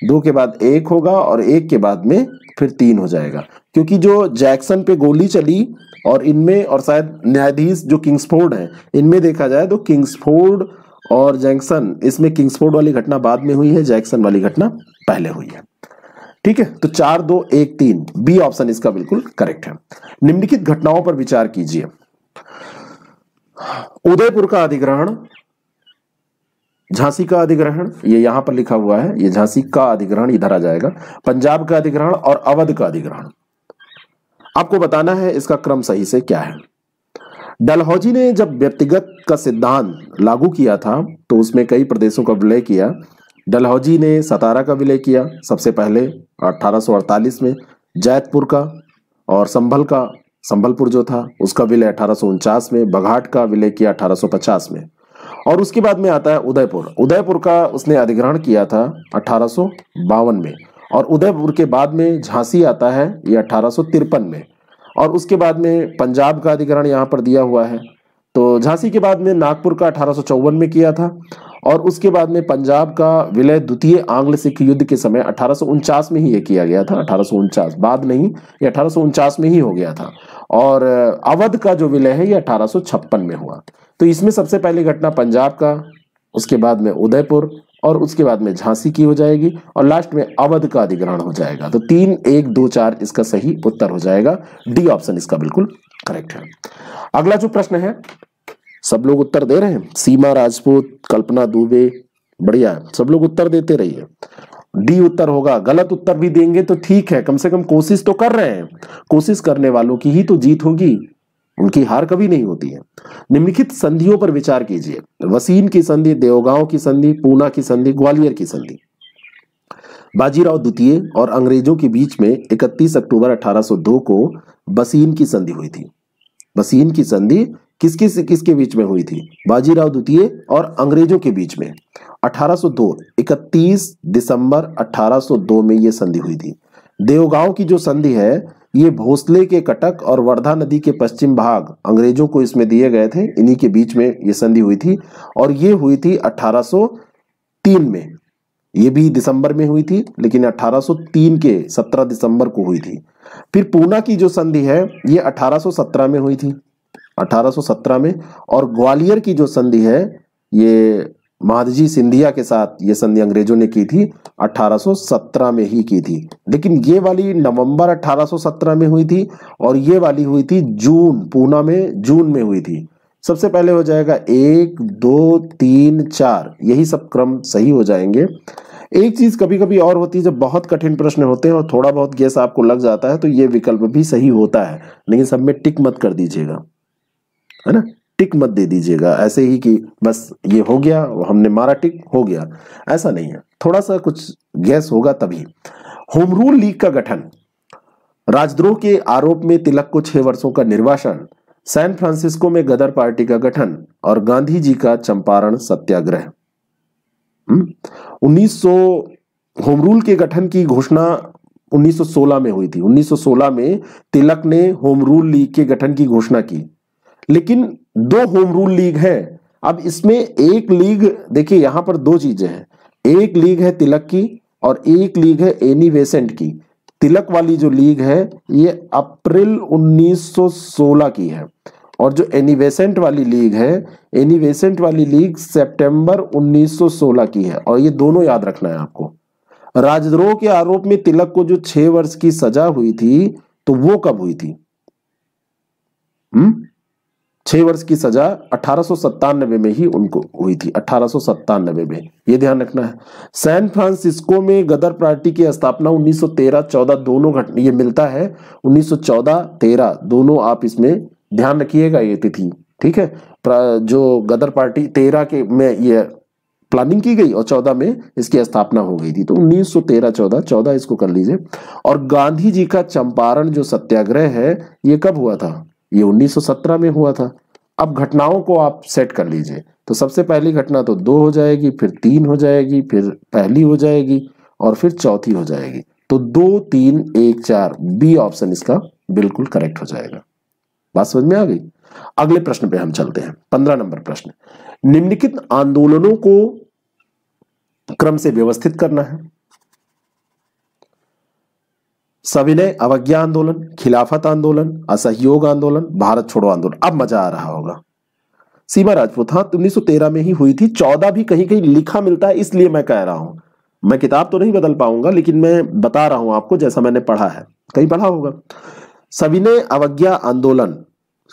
2 के बाद 1 होगा, और 1 के बाद में फिर 3 हो जाएगा। क्योंकि जो जैक्सन पे गोली चली और इनमें, और शायद न्यायाधीश जो किंग्सफोर्ड है, इनमें देखा जाए तो किंग्सफोर्ड और जैक्सन, इसमें किंग्सफोर्ड वाली घटना बाद में हुई है, जैक्सन वाली घटना पहले हुई है। ठीक है, तो 4, 2, 1, 3 बी ऑप्शन इसका बिल्कुल करेक्ट है। निम्नलिखित घटनाओं पर विचार कीजिए। उदयपुर का अधिग्रहण, झांसी का अधिग्रहण, ये यहां पर लिखा हुआ है, ये झांसी का अधिग्रहण इधर आ जाएगा, पंजाब का अधिग्रहण और अवध का अधिग्रहण। आपको बताना है इसका क्रम सही से क्या है। डलहौजी ने जब व्यक्तिगत का सिद्धांत लागू किया था तो उसमें कई प्रदेशों का विलय किया। डलहौजी ने सतारा का विलय किया सबसे पहले 1848 में, जैतपुर का और संभलपुर जो था उसका विलय 1849 में, बघाट का विलय किया 1850 में, और उसके बाद में आता है उदयपुर। उदयपुर का उसने अधिग्रहण किया था 1852 में, और उदयपुर के बाद में झांसी आता है ये 1853 में, और उसके बाद में पंजाब का अधिग्रहण यहाँ पर दिया हुआ है। तो झांसी के बाद में नागपुर का 1854 में किया था, और उसके बाद में पंजाब का विलय द्वितीय आंग्ल सिख युद्ध के समय 1849 में ही ये किया गया था। 1849 बाद नहीं, ये 1849 में ही हो गया था। और अवध का जो विलय है ये 1856 में हुआ। तो इसमें सबसे पहली घटना पंजाब का, उसके बाद में उदयपुर, और उसके बाद में झांसी की हो जाएगी, और लास्ट में अवध का अधिग्रहण हो जाएगा। तो 3, 1, 2, 4 इसका सही उत्तर हो जाएगा। डी ऑप्शन इसका बिल्कुल करेक्ट है। अगला जो प्रश्न है, सब लोग उत्तर दे रहे हैं, सीमा राजपूत, कल्पना दुबे, बढ़िया है, सब लोग उत्तर देते रहिए। डी उत्तर होगा। गलत उत्तर भी देंगे तो ठीक है, कम से कम कोशिश तो कर रहे हैं। कोशिश करने वालों की ही तो जीत होगी, उनकी हार कभी नहीं होती है। निम्नलिखित संधियों पर विचार कीजिए। वसीन की संधि, देवगांव की संधि, पूना की संधि, ग्वालियर की संधि। बाजीराव द्वितीय और अंग्रेजों के बीच में 31 अक्टूबर 1802 को बसीन की संधि हुई थी। बसीन की संधि किसके से किसके बीच में हुई थी? बाजीराव द्वितीय और अंग्रेजों के बीच में 1802, 31 दिसंबर 1802 में ये संधि हुई थी। देवगांव की जो संधि है ये भोसले के कटक और वर्धा नदी के पश्चिम भाग अंग्रेजों को इसमें दिए गए थे, इन्हीं के बीच में ये संधि हुई थी, और ये हुई थी 1803 में। ये भी दिसंबर में हुई थी, लेकिन 1803 के 17 दिसंबर को हुई थी। फिर पूना की जो संधि है ये 1817 में हुई थी, 1817 में। और ग्वालियर की जो संधि है ये महादजी सिंधिया के साथ ये संधि अंग्रेजों ने की थी, 1817 में ही की थी। लेकिन ये वाली नवंबर 1817 में हुई थी, और ये वाली हुई थी जून, पूना में जून में हुई थी। सबसे पहले हो जाएगा 1, 2, 3, 4, यही सब क्रम सही हो जाएंगे। एक चीज कभी कभी और होती है, जब बहुत कठिन प्रश्न होते हैं और थोड़ा बहुत गेस आपको लग जाता है तो ये विकल्प भी सही होता है, लेकिन सब में टिक मत कर दीजिएगा, है ना, टिक मत दे दीजिएगा ऐसे ही कि बस ये हो गया, हमने मारा टिक हो गया, ऐसा नहीं है, थोड़ा सा कुछ गैस होगा तभी। होम रूल लीग का गठन, राजद्रोह के आरोप में तिलक को 6 वर्षों का निर्वासन, सैन फ्रांसिस्को में गदर पार्टी का गठन, और गांधी जी का चंपारण सत्याग्रह। 1900 होम रूल के गठन की घोषणा 1916 में हुई थी। 1916 में तिलक ने होम रूल लीग के गठन की घोषणा की, लेकिन 2 होम रूल लीग है। अब इसमें एक लीग, देखिए यहां पर 2 चीजें हैं, एक लीग है तिलक की और एक लीग है एनी बेसेंट की। तिलक वाली जो लीग है ये अप्रैल 1916 की है, और जो एनी बेसेंट वाली लीग है, एनी बेसेंट वाली लीग सितंबर 1916 की है, और ये दोनों याद रखना है आपको। राजद्रोह के आरोप में तिलक को जो 6 वर्ष की सजा हुई थी तो वो कब हुई थी? 6 वर्ष की सजा 1897 में ही उनको हुई थी, 1897 में, ये ध्यान रखना है। सैन फ्रांसिस्को में गदर पार्टी की स्थापना 1913-14 दोनों घटना ये मिलता है, 1914-13 दोनों आप इसमें ध्यान रखिएगा ये तिथि, ठीक है। जो गदर पार्टी 13 के में ये प्लानिंग की गई और 14 में इसकी स्थापना हो गई थी, तो 1913-14 इसको कर लीजिए। और गांधी जी का चंपारण जो सत्याग्रह है ये कब हुआ था? ये 1917 में हुआ था। अब घटनाओं को आप सेट कर लीजिए, तो सबसे पहली घटना तो 2 हो जाएगी, फिर 3 हो जाएगी, फिर पहली हो जाएगी, और फिर चौथी हो जाएगी। तो 2, 3, 1, 4 बी ऑप्शन इसका बिल्कुल करेक्ट हो जाएगा। बात समझ में आ गई? अगले प्रश्न पे हम चलते हैं। 15 नंबर प्रश्न, निम्नलिखित आंदोलनों को क्रम से व्यवस्थित करना है। सविनय अवज्ञा आंदोलन, खिलाफत आंदोलन, असहयोग आंदोलन, भारत छोड़ो आंदोलन। अब मजा आ रहा होगा। सीमा राजपूत, हाँ 1913 में ही हुई थी। 14 भी कहीं कहीं लिखा मिलता है, इसलिए मैं कह रहा हूं। मैं किताब तो नहीं बदल पाऊंगा, लेकिन मैं बता रहा हूं आपको जैसा मैंने पढ़ा है, कहीं पढ़ा होगा। सविनय अवज्ञा आंदोलन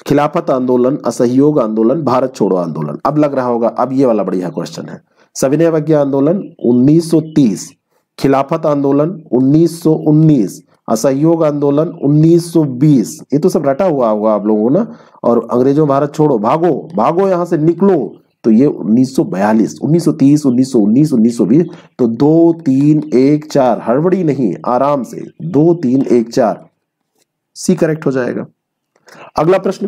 खिलाफत आंदोलन, असहयोग आंदोलन, भारत छोड़ो आंदोलन। अब लग रहा होगा अब ये वाला बढ़िया क्वेश्चन है। सविनय अवज्ञा आंदोलन 1930, खिलाफत आंदोलन 1919, असहयोग आंदोलन 1920। ये तो सब रटा हुआ होगा आप लोगों को ना। और अंग्रेजों भारत छोड़ो, भागो भागो यहां से निकलो, तो ये 1942, 1930, 1919, 1920। तो 2 3 1 4, हड़बड़ी नहीं, आराम से 2 3 1 4, सी करेक्ट हो जाएगा। अगला प्रश्न,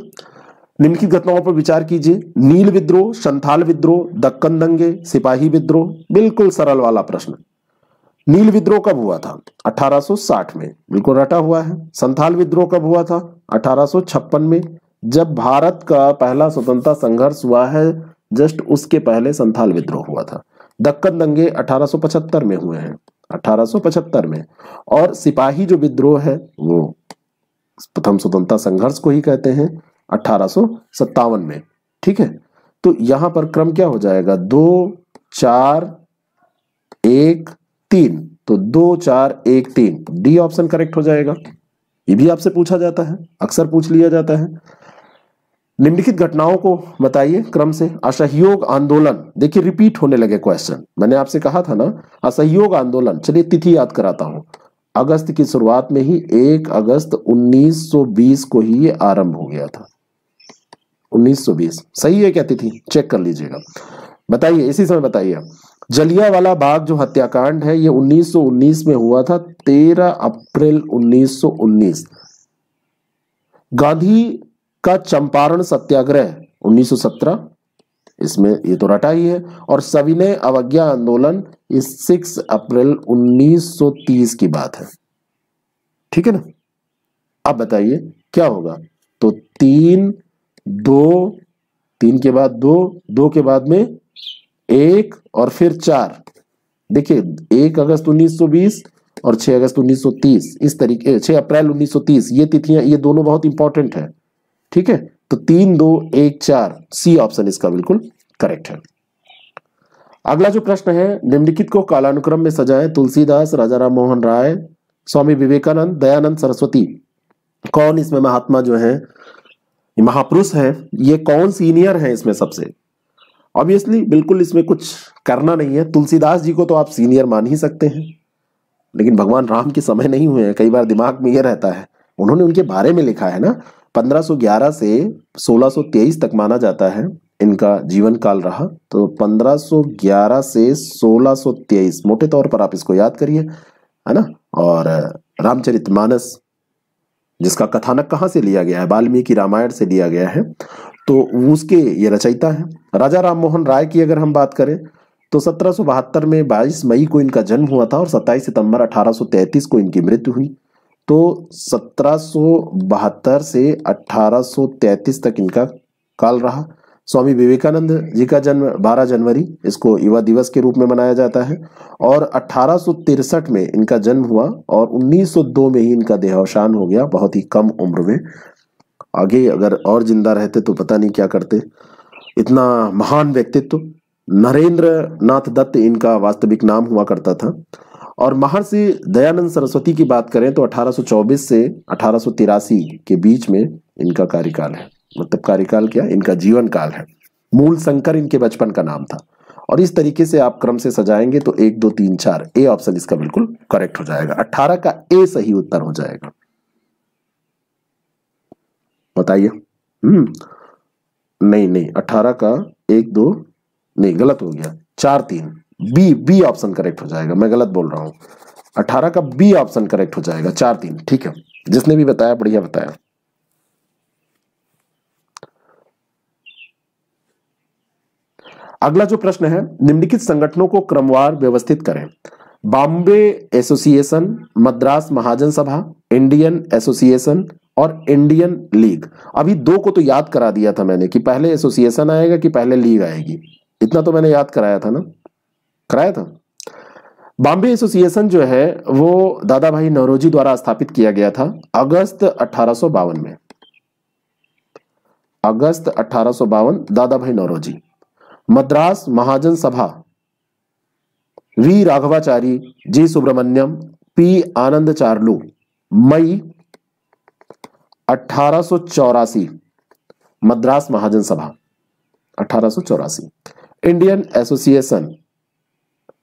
निम्नलिखित घटनाओं पर विचार कीजिए। नील विद्रोह, संथाल विद्रोह, दक्कन दंगे, सिपाही विद्रोह। बिल्कुल सरल वाला प्रश्न। नील विद्रोह कब हुआ था? 1860 में, बिल्कुल रटा हुआ है। संथाल विद्रोह कब हुआ था? 1856 में, जब भारत का पहला स्वतंत्रता संघर्ष हुआ है, जस्ट उसके पहले संथाल विद्रोह हुआ था। दक्कन दंगे 1875 में हुए हैं, 1875 में। और सिपाही जो विद्रोह है वो प्रथम स्वतंत्रता संघर्ष को ही कहते हैं, 1857 में। ठीक है, तो यहां पर क्रम क्या हो जाएगा? 2 4 1 3, तो 2 4 1 3, डी ऑप्शन करेक्ट हो जाएगा। ये भी आपसे पूछा जाता है, अक्सर पूछ लिया जाता है। निम्नलिखित घटनाओं को बताइए क्रम से। असहयोग आंदोलन, देखिए रिपीट होने लगे क्वेश्चन, मैंने आपसे कहा था ना असहयोग आंदोलन। चलिए तिथि याद कराता हूं। अगस्त की शुरुआत में ही 1 अगस्त 1920 को ही ये आरंभ हो गया था। 1920 सही है क्या तिथि? चेक कर लीजिएगा, बताइए इसी समय बताइए। जलियांवाला बाग जो हत्याकांड है ये 1919 में हुआ था, 13 अप्रैल 1919। गांधी का चंपारण सत्याग्रह 1917, इसमें ये तो रटा ही है। और सविनय अवज्ञा आंदोलन इस 6 अप्रैल 1930 की बात है। ठीक है ना? अब बताइए क्या होगा? तो 3 2, 3 के बाद 2, 2 के बाद में 1 और फिर 4। देखिए 1 अगस्त 1920 और 6 अगस्त 1930, इस तरीके 6 अप्रैल 1930, ये तिथियां ये दोनों बहुत इंपॉर्टेंट है। ठीक है, तो 3 2 1 4, सी ऑप्शन इसका बिल्कुल करेक्ट है। अगला जो प्रश्न है, निम्नलिखित को कालानुक्रम में सजाएं। तुलसीदास, राजा राम मोहन राय, स्वामी विवेकानंद, दयानंद सरस्वती। कौन इसमें महात्मा जो है, महापुरुष है, ये कौन सीनियर है इसमें सबसे? ऑब्वियसली बिल्कुल इसमें कुछ करना नहीं है। तुलसीदास जी को तो आप सीनियर मान ही सकते हैं, लेकिन भगवान राम के समय नहीं हुए हैं, कई बार दिमाग में ये रहता है। उन्होंने उनके बारे में लिखा है ना, 1511 से 1623 तक माना जाता है इनका जीवन काल रहा। तो 1511 से 1623 मोटे तौर पर आप इसको याद करिए, है ना। और रामचरितमानस जिसका कथानक कहाँ से लिया गया है? वाल्मीकि रामायण से लिया गया है, तो उसके ये रचयिता है। राजा राम मोहन राय की अगर हम बात करें तो 1772 में 22 मई को इनका जन्म हुआ था और 27 सितंबर 1833 को इनकी मृत्यु हुई। तो 1772 से 1833 तक इनका काल रहा। स्वामी विवेकानंद जी का जन्म 12 जनवरी, इसको युवा दिवस के रूप में मनाया जाता है। और 1863 में इनका जन्म हुआ और 1902 में ही इनका देहावसान हो गया, बहुत ही कम उम्र में। आगे अगर और जिंदा रहते तो पता नहीं क्या करते। इतना महान व्यक्तित्व। नरेंद्र नाथ दत्त इनका वास्तविक नाम हुआ करता था। और महर्षि दयानंद सरस्वती की बात करें तो 1824 से 1883 के बीच में इनका कार्यकाल है। मतलब कार्यकाल क्या, इनका जीवन काल है। मूल शंकर इनके बचपन का नाम था। और इस तरीके से आप क्रम से सजाएंगे तो 1 2 3 4, ए ऑप्शन इसका बिल्कुल करेक्ट हो जाएगा। 18 का ए सही उत्तर हो जाएगा। बताइए। नहीं 18 का 1 2 नहीं, गलत हो गया, 4 3, बी ऑप्शन करेक्ट हो जाएगा। मैं गलत बोल रहा हूं, 18 का बी ऑप्शन करेक्ट हो जाएगा, 4 3। ठीक है, जिसने भी बताया बढ़िया बताया। अगला जो प्रश्न है, निम्नलिखित संगठनों को क्रमवार व्यवस्थित करें। बॉम्बे एसोसिएशन, मद्रास महाजन सभा, इंडियन एसोसिएशन और इंडियन लीग। अभी 2 को तो याद करा दिया था मैंने कि पहले एसोसिएशन आएगा कि पहले लीग आएगी, इतना तो मैंने याद कराया था ना, कराया था। बॉम्बे एसोसिएशन जो है वो दादा भाई नौरोजी द्वारा स्थापित किया गया था अगस्त 1852 में। अगस्त 1852, दादा भाई Naoroji. Madras Mahajan Sabha, V Raghavachari, G Subramaniam, P Anand Charlu, मई 1884। मद्रास महाजन सभा 1884। इंडियन एसोसिएशन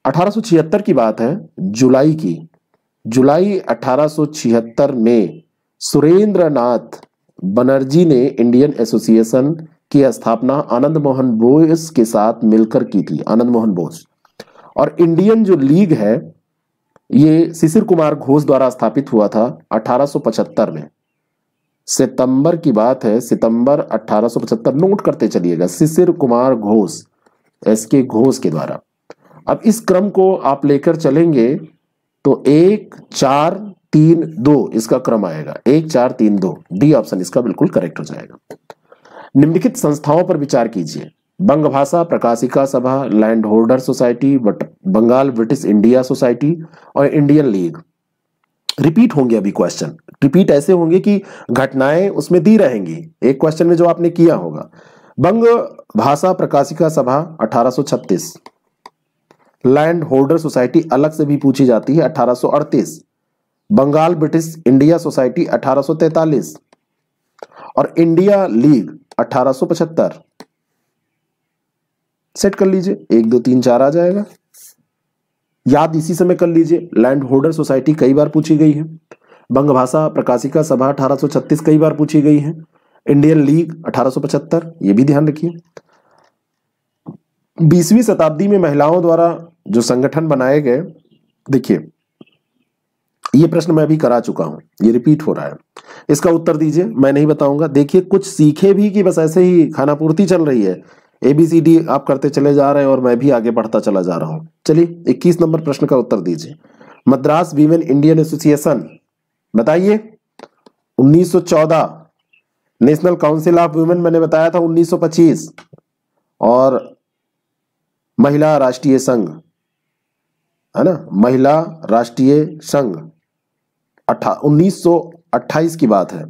1876 की बात है, जुलाई की, जुलाई 1876 में सुरेंद्र नाथ बनर्जी ने इंडियन एसोसिएशन की स्थापना आनंद मोहन बोस के साथ मिलकर की थी, आनंद मोहन बोस। और इंडियन जो लीग है ये शिशिर कुमार घोष द्वारा स्थापित हुआ था 1875 में। सितंबर की बात है, सितंबर 1875, नोट करते चलिएगा, शिशिर कुमार घोष, एसके घोष के द्वारा। अब इस क्रम को आप लेकर चलेंगे तो 1 4 3 2 इसका क्रम आएगा, 1 4 3 2, डी ऑप्शन इसका बिल्कुल करेक्ट हो जाएगा। निम्नलिखित संस्थाओं पर विचार कीजिए, बंग Bhasha Prakashika Sabha, land holder society, Bengal British India society और इंडियन लीग। रिपीट होंगे अभी क्वेश्चन, रिपीट ऐसे होंगे कि घटनाएं उसमें दी रहेंगी एक क्वेश्चन में जो आपने किया होगा। बंग भाषा प्रकाशिका सभा 1836, लैंड होल्डर सोसाइटी अलग से भी पूछी जाती है 1838, बंगाल ब्रिटिश इंडिया सोसाइटी 1843 और इंडिया लीग 1875। सेट कर लीजिए, 1 2 3 4 आ जाएगा, याद इसी समय कर लीजिए। लैंड होल्डर सोसाइटी कई बार पूछी गई है, बंग भाषा प्रकाशिका सभा 1836 कई बार पूछी गई है, इंडियन लीग 1875, ये भी ध्यान रखिए। 20वीं शताब्दी में महिलाओं द्वारा जो संगठन बनाए गए, देखिए ये प्रश्न मैं अभी करा चुका हूं, ये रिपीट हो रहा है, इसका उत्तर दीजिए, मैं नहीं बताऊंगा। देखिए कुछ सीखे भी कि बस ऐसे ही खाना पूर्ति चल रही है, ABCD आप करते चले जा रहे हैं और मैं भी आगे बढ़ता चला जा रहा हूं। चलिए 21 नंबर प्रश्न का उत्तर दीजिए। मद्रास वीमेन इंडियन एसोसिएशन बताइए 1914, नेशनल काउंसिल ऑफ वुमेन मैंने बताया था 1925 और महिला राष्ट्रीय संघ है ना, महिला राष्ट्रीय संघ 1928 की बात है।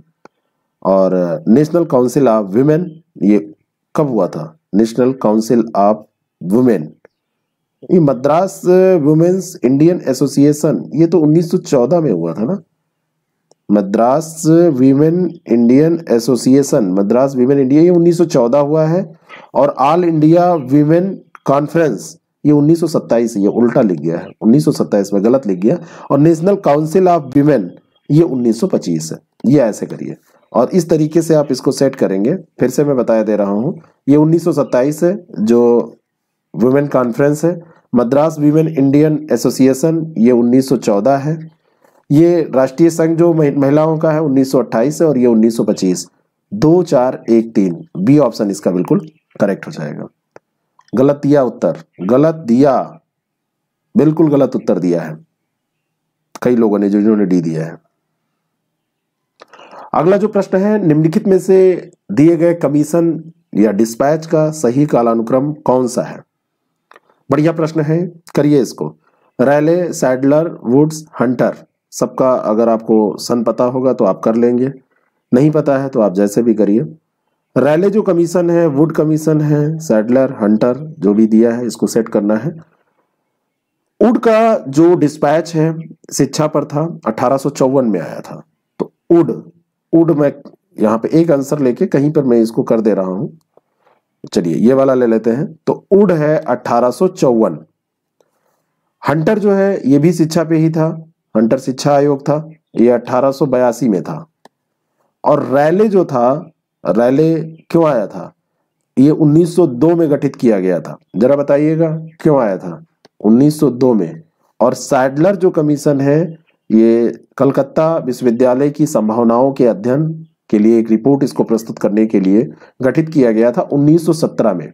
और नेशनल काउंसिल ऑफ वुमेन ये कब हुआ था, नेशनल काउंसिल ऑफ वुमेन, ये मद्रास वुमेन्स इंडियन एसोसिएशन ये तो 1914 में हुआ था ना। Madras women Indian association, Madras women India ये 1914 हुआ है और ऑल इंडिया वीमेन कॉन्फ्रेंस ये 1927 है, ये उल्टा लिख गया है, 1927 में गलत लिख गया। और नेशनल काउंसिल ऑफ वीमेन ये 1925 है, ये ऐसे करिए और इस तरीके से आप इसको सेट करेंगे। फिर से मैं बताया दे रहा हूं, ये 1927 है जो वुमेन कॉन्फ्रेंस है, मद्रास वीमेन इंडियन एसोसिएशन ये 1914 है, ये राष्ट्रीय संघ जो महिलाओं का है 1928 है और ये 1925। 2 4 1 3 बी ऑप्शन इसका बिल्कुल करेक्ट हो जाएगा। गलत दिया उत्तर, गलत दिया, बिल्कुल गलत उत्तर दिया है कई लोगों ने, जिन्होंने डी दिया है। अगला जो प्रश्न है, निम्नलिखित में से दिए गए कमीशन या डिस्पैच का सही कालानुक्रम कौन सा है? बढ़िया प्रश्न है, करिए इसको। रैले, सैडलर, वुड्स, हंटर, सबका अगर आपको सन पता होगा तो आप कर लेंगे, नहीं पता है तो आप जैसे भी करिए। रैले जो कमीशन है, वुड कमीशन है, सैडलर, हंटर जो भी दिया है इसको सेट करना है। वुड का जो डिस्पैच है शिक्षा पर था 1854 में आया था, तो वुड मैं यहाँ पे एक आंसर लेके कहीं पर मैं इसको कर दे रहा हूं, चलिए ये वाला ले लेते हैं। तो वुड है 1854। हंटर जो है ये भी शिक्षा पे ही था, हंटर शिक्षा आयोग था, ये 1882 में था। और रैले जो था, रैले क्यों आया था? ये 1902 में गठित किया गया था, जरा बताइएगा क्यों आया था 1902 में। और सैडलर जो कमीशन है ये कलकत्ता विश्वविद्यालय की संभावनाओं के अध्ययन के लिए एक रिपोर्ट इसको प्रस्तुत करने के लिए गठित किया गया था 1917 में।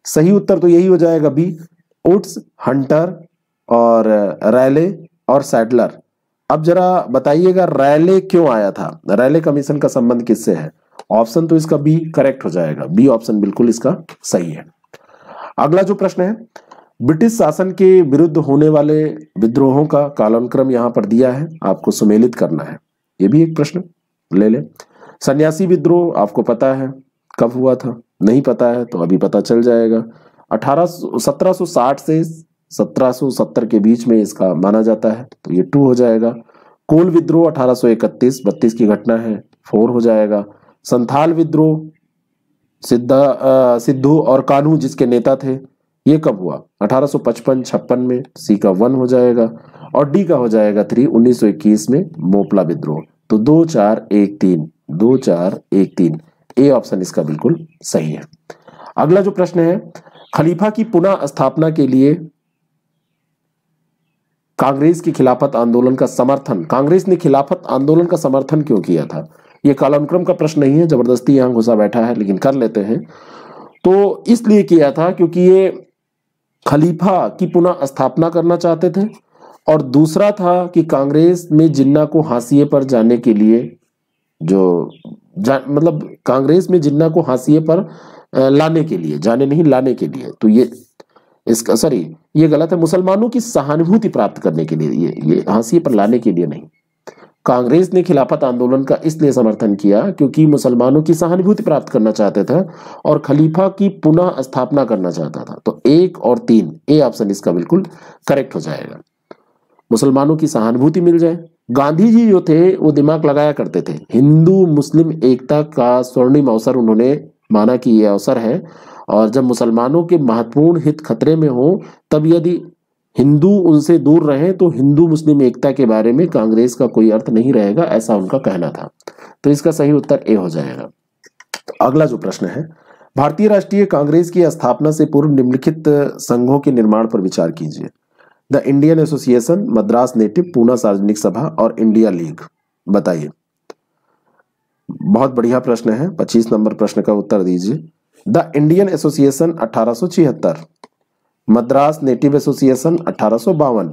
सही उत्तर तो यही हो जाएगा बी, वुड्स, हंटर और रैले और सैडलर। अब जरा बताइएगा रैले क्यों आया था, रैले कमीशन का संबंध किससे है? ऑप्शन तो इसका बी करेक्ट हो जाएगा, बी ऑप्शन बिल्कुल इसका सही है। अगला जो प्रश्न है, ब्रिटिश शासन के विरुद्ध होने वाले विद्रोहों का कालानुक्रम यहां पर दिया है, आपको सुमेलित करना है, ये भी एक प्रश्न ले ले। सन्यासी विद्रोह आपको पता है कब हुआ था, नहीं पता है तो अभी पता चल जाएगा। 1760 से 1770 के बीच में इसका माना जाता है, तो ये 2 हो जाएगा। कोल विद्रोह 1831, 32 की घटना है, 4 हो जाएगा। संथाल विद्रोह सिद्धू और कान्हू जिसके नेता थे, ये कब हुआ? 1855-56 में। सी का 1 हो जाएगा और डी का हो जाएगा 3, 1921 में मोपला विद्रोह। तो 2-4-1-3, 2-4-1-3, ए ऑप्शन इसका बिल्कुल सही है। अगला जो प्रश्न है, खलीफा की पुनः स्थापना के लिए कांग्रेस की खिलाफत आंदोलन का समर्थन, कांग्रेस ने खिलाफत आंदोलन का समर्थन क्यों किया था? यह कालानुक्रम का प्रश्न नहीं है, जबरदस्ती यहां घुसा बैठा है, लेकिन कर लेते हैं। तो इसलिए किया था क्योंकि ये खलीफा की पुनः स्थापना करना चाहते थे, और दूसरा था कि कांग्रेस में जिन्ना को हाशिए पर जाने के लिए मतलब कांग्रेस में जिन्ना को हाशिए पर लाने के लिए, जाने नहीं लाने के लिए। तो ये इसका सॉरी ये गलत है, मुसलमानों की सहानुभूति प्राप्त करने के लिए, ये हाशिए पर लाने के लिए नहीं। कांग्रेस ने खिलाफत आंदोलन का इसलिए समर्थन किया क्योंकि मुसलमानों की सहानुभूति प्राप्त करना चाहते थे और खलीफा की पुनः स्थापना करना चाहता था। तो 1 और 3, ए ऑप्शन इसका बिल्कुल करेक्ट हो जाएगा। मुसलमानों की सहानुभूति मिल जाए। गांधी जी जो थे वो दिमाग लगाया करते थे, हिंदू मुस्लिम एकता का स्वर्णिम अवसर उन्होंने माना कि यह अवसर है, और जब मुसलमानों के महत्वपूर्ण हित खतरे में हो तब यदि हिंदू उनसे दूर रहे तो हिंदू मुस्लिम एकता के बारे में कांग्रेस का कोई अर्थ नहीं रहेगा, ऐसा उनका कहना था। तो इसका सही उत्तर ए हो जाएगा। अगला जो प्रश्न है, भारतीय राष्ट्रीय कांग्रेस की स्थापना से पूर्व निम्नलिखित संघों के निर्माण पर विचार कीजिए। The Indian association, Madras native, Poona सार्वजनिक सभा और इंडिया लीग। बताइए। बहुत बढ़िया प्रश्न है, 25 नंबर प्रश्न का उत्तर दीजिए। The Indian association 1876, Madras native association 1852,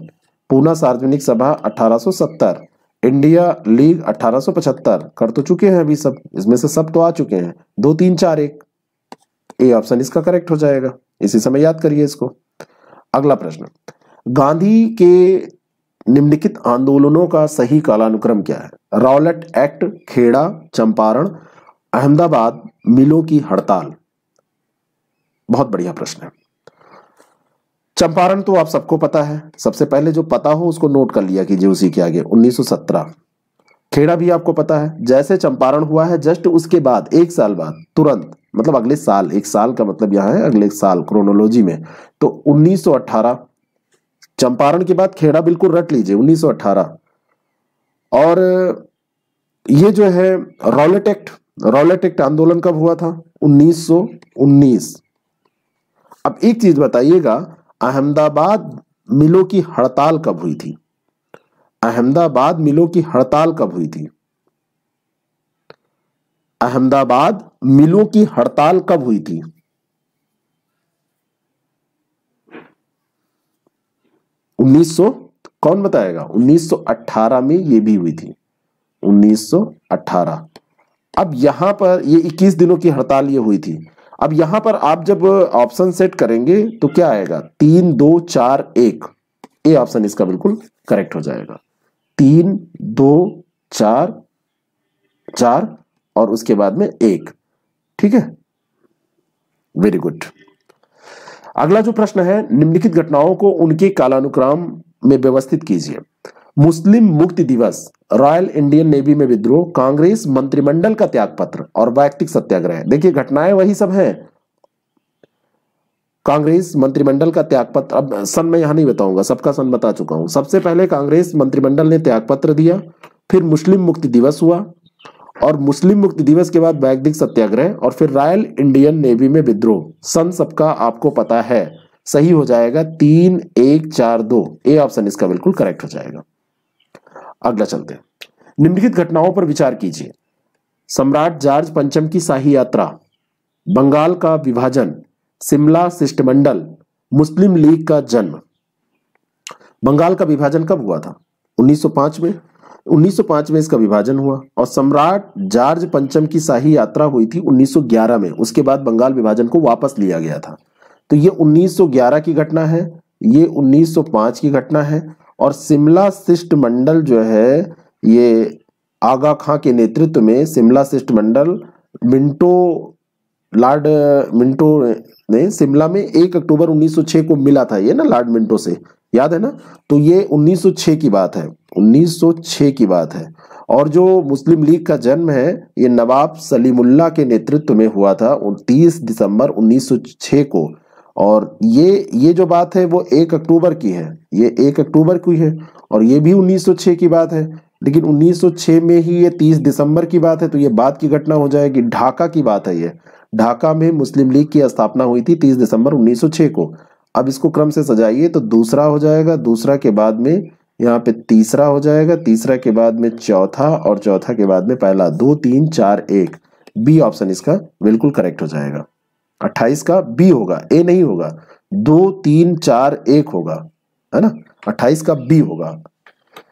Poona सार्वजनिक सभा 1870, इंडिया लीग 1875। कर तो चुके हैं अभी सब, इसमें से सब तो आ चुके हैं। 2 3 4 1, ए ऑप्शन इसका करेक्ट हो जाएगा। इसी समय याद करिए इसको। अगला प्रश्न, गांधी के निम्नलिखित आंदोलनों का सही कालानुक्रम क्या है? रॉलेट एक्ट, खेड़ा, चंपारण, अहमदाबाद, मिलों की हड़ताल। बहुत बढ़िया प्रश्न है। चंपारण तो आप सबको पता है, सबसे पहले जो पता हो उसको नोट कर लिया कीजिए उसी के आगे, 1917। खेड़ा भी आपको पता है, जैसे चंपारण हुआ है जस्ट उसके बाद 1 साल बाद तुरंत, मतलब अगले साल, 1 साल का मतलब यहां है अगले साल क्रोनोलॉजी में, तो 1918। चंपारण के बाद खेड़ा बिल्कुल रट लीजिए, 1918। और ये जो है रॉलेट एक्ट आंदोलन कब हुआ था? 1919। अब एक चीज बताइएगा, अहमदाबाद मिलों की हड़ताल कब हुई थी? अहमदाबाद मिलों की हड़ताल कब हुई थी? अहमदाबाद मिलों की हड़ताल कब हुई थी? 1900, कौन बताएगा? 1918 में ये भी हुई थी, 1918। अब यहां पर ये 21 दिनों की हड़ताल ये हुई थी। अब यहां पर आप जब ऑप्शन सेट करेंगे तो क्या आएगा? 3 2 4 1, ए ऑप्शन इसका बिल्कुल करेक्ट हो जाएगा। 3 2 4 4 और उसके बाद में 1, ठीक है, वेरी गुड। अगला जो प्रश्न है, निम्नलिखित घटनाओं को उनके कालानुक्रम में व्यवस्थित कीजिए। मुस्लिम मुक्ति दिवस, रॉयल इंडियन नेवी में विद्रोह, कांग्रेस मंत्रिमंडल का त्यागपत्र और वैयक्तिक सत्याग्रह। देखिए घटनाएं वही सब हैं, कांग्रेस मंत्रिमंडल का त्यागपत्र। अब सन मैं यहां नहीं बताऊंगा, सबका सन बता चुका हूं। सबसे पहले कांग्रेस मंत्रिमंडल ने त्यागपत्र दिया, फिर मुस्लिम मुक्ति दिवस हुआ, और मुस्लिम मुक्ति दिवस के बाद वैयक्तिक सत्याग्रह, और फिर रॉयल इंडियन नेवी में विद्रोह। सन सबका आपको पता है, सही हो जाएगा 3 1 4 2, ए ऑप्शन इसका बिल्कुल करेक्ट हो जाएगा। अगला चलते हैं, निम्नलिखित घटनाओं पर विचार कीजिए। सम्राट जॉर्ज पंचम की शाही यात्रा, बंगाल का विभाजन, शिमला शिष्टमंडल, मुस्लिम लीग का जन्म। बंगाल का विभाजन कब हुआ था? 1905 में। 1905 में इसका विभाजन हुआ, और सम्राट जॉर्ज पंचम की शाही यात्रा हुई थी 1911 में। उसके बाद बंगाल विभाजन को वापस लिया गया था। तो ये 1911 की घटना है, ये 1905 की घटना है। और शिमला शिष्टमंडल जो है ये आगा खां के नेतृत्व में शिमला शिष्टमंडल लॉर्ड मिंटो ने शिमला में 1 अक्टूबर 1906 को मिला था, ये ना लॉर्ड मिंटो से, याद है ना? तो ये 1906 की बात है, 1906 की बात है। और जो मुस्लिम लीग का जन्म है ये नवाब सलीमुल्लाह के नेतृत्व में हुआ था 29 दिसंबर 1906 को। और ये जो बात है वो 1 अक्टूबर की है, ये 1 अक्टूबर की है, और ये भी 1906 की बात है। लेकिन 1906 में ही ये 30 दिसंबर की बात है, तो ये बाद की घटना हो जाएगी। ढाका की बात है ये, ढाका में मुस्लिम लीग की स्थापना हुई थी 30 दिसंबर 1906 को। अब इसको क्रम से सजाइए तो दूसरा हो जाएगा, दूसरा के बाद में यहाँ पे तीसरा हो जाएगा, तीसरा के बाद में चौथा, और चौथा के बाद में पहला। 2 3 4 1, बी ऑप्शन इसका बिल्कुल करेक्ट हो जाएगा। 28 का बी होगा, ए नहीं होगा। 2 3 4 1 होगा, है ना? 28 का बी होगा।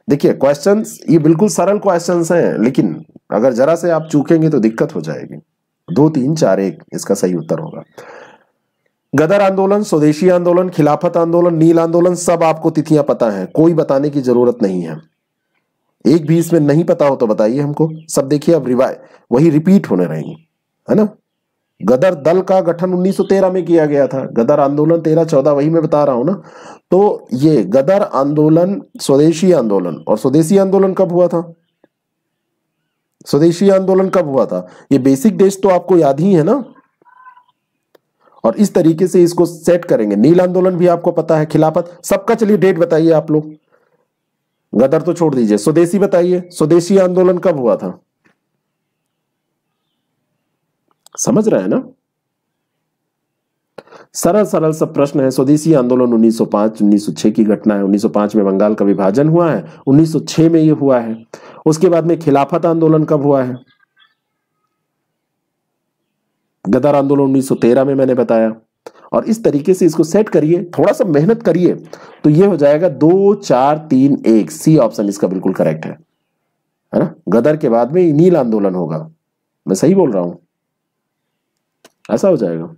देखिए क्वेश्चंस ये बिल्कुल सरल क्वेश्चंस हैं, लेकिन अगर जरा से आप चूकेंगे तो दिक्कत हो जाएगी। 2 3 4 1 इसका सही उत्तर होगा। गदर आंदोलन, स्वदेशी आंदोलन, खिलाफत आंदोलन, नील आंदोलन, सब आपको तिथियां पता हैं, कोई बताने की जरूरत नहीं है। एक भी इसमें नहीं पता हो तो बताइए हमको। सब देखिए अब वही रिपीट होने रहेंगी, है ना? गदर दल का गठन 1913 में किया गया था, गदर आंदोलन 13-14, वही मैं बता रहा हूं ना। तो ये गदर आंदोलन, स्वदेशी आंदोलन, और स्वदेशी आंदोलन कब हुआ था? स्वदेशी आंदोलन कब हुआ था? ये बेसिक डेट्स तो आपको याद ही है ना। और इस तरीके से इसको सेट करेंगे। नील आंदोलन भी आपको पता है, खिलाफत, सबका चलिए डेट बताइए आप लोग। गदर तो छोड़ दीजिए, स्वदेशी बताइए, स्वदेशी आंदोलन कब हुआ था? समझ रहे हैं ना? सरल सरल सब प्रश्न है। स्वदेशी आंदोलन 1905 1906 की घटना है। 1905 में बंगाल का विभाजन हुआ है, 1906 में ये हुआ है। उसके बाद में खिलाफत आंदोलन कब हुआ है? गदर आंदोलन 1913 में मैंने बताया। और इस तरीके से इसको सेट करिए, थोड़ा सा मेहनत करिए तो ये हो जाएगा 2 4 3 1, सी ऑप्शन इसका बिल्कुल करेक्ट है ना? गदर के बाद में नील आंदोलन होगा, मैं सही बोल रहा हूं? ऐसा हो जाएगा।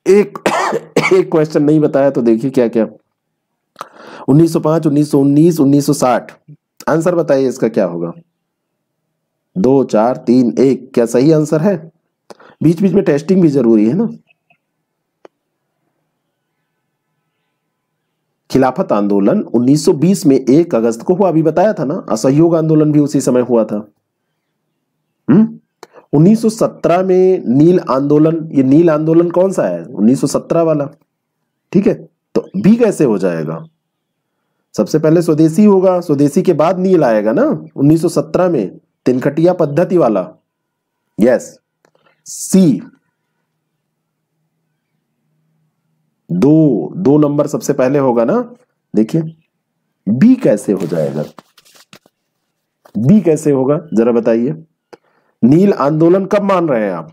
एक एक क्वेश्चन नहीं बताया तो देखिए क्या क्या। 1905 1919 1960, आंसर बताइए इसका क्या होगा? 2 4 3 1, क्या सही आंसर है? बीच बीच में टेस्टिंग भी जरूरी है ना। खिलाफत आंदोलन 1920 में 1 अगस्त को हुआ, अभी बताया था ना। असहयोग आंदोलन भी उसी समय हुआ था। 1917 में नील आंदोलन, ये नील आंदोलन कौन सा है? 1917 वाला, ठीक है। तो बी कैसे हो जाएगा? सबसे पहले स्वदेशी होगा, स्वदेशी के बाद नील आएगा ना 1917 में, तिनकटिया पद्धति वाला। यस, सी। दो नंबर सबसे पहले होगा ना। देखिए बी कैसे हो जाएगा? बी कैसे होगा जरा बताइए। नील आंदोलन कब मान रहे हैं आप?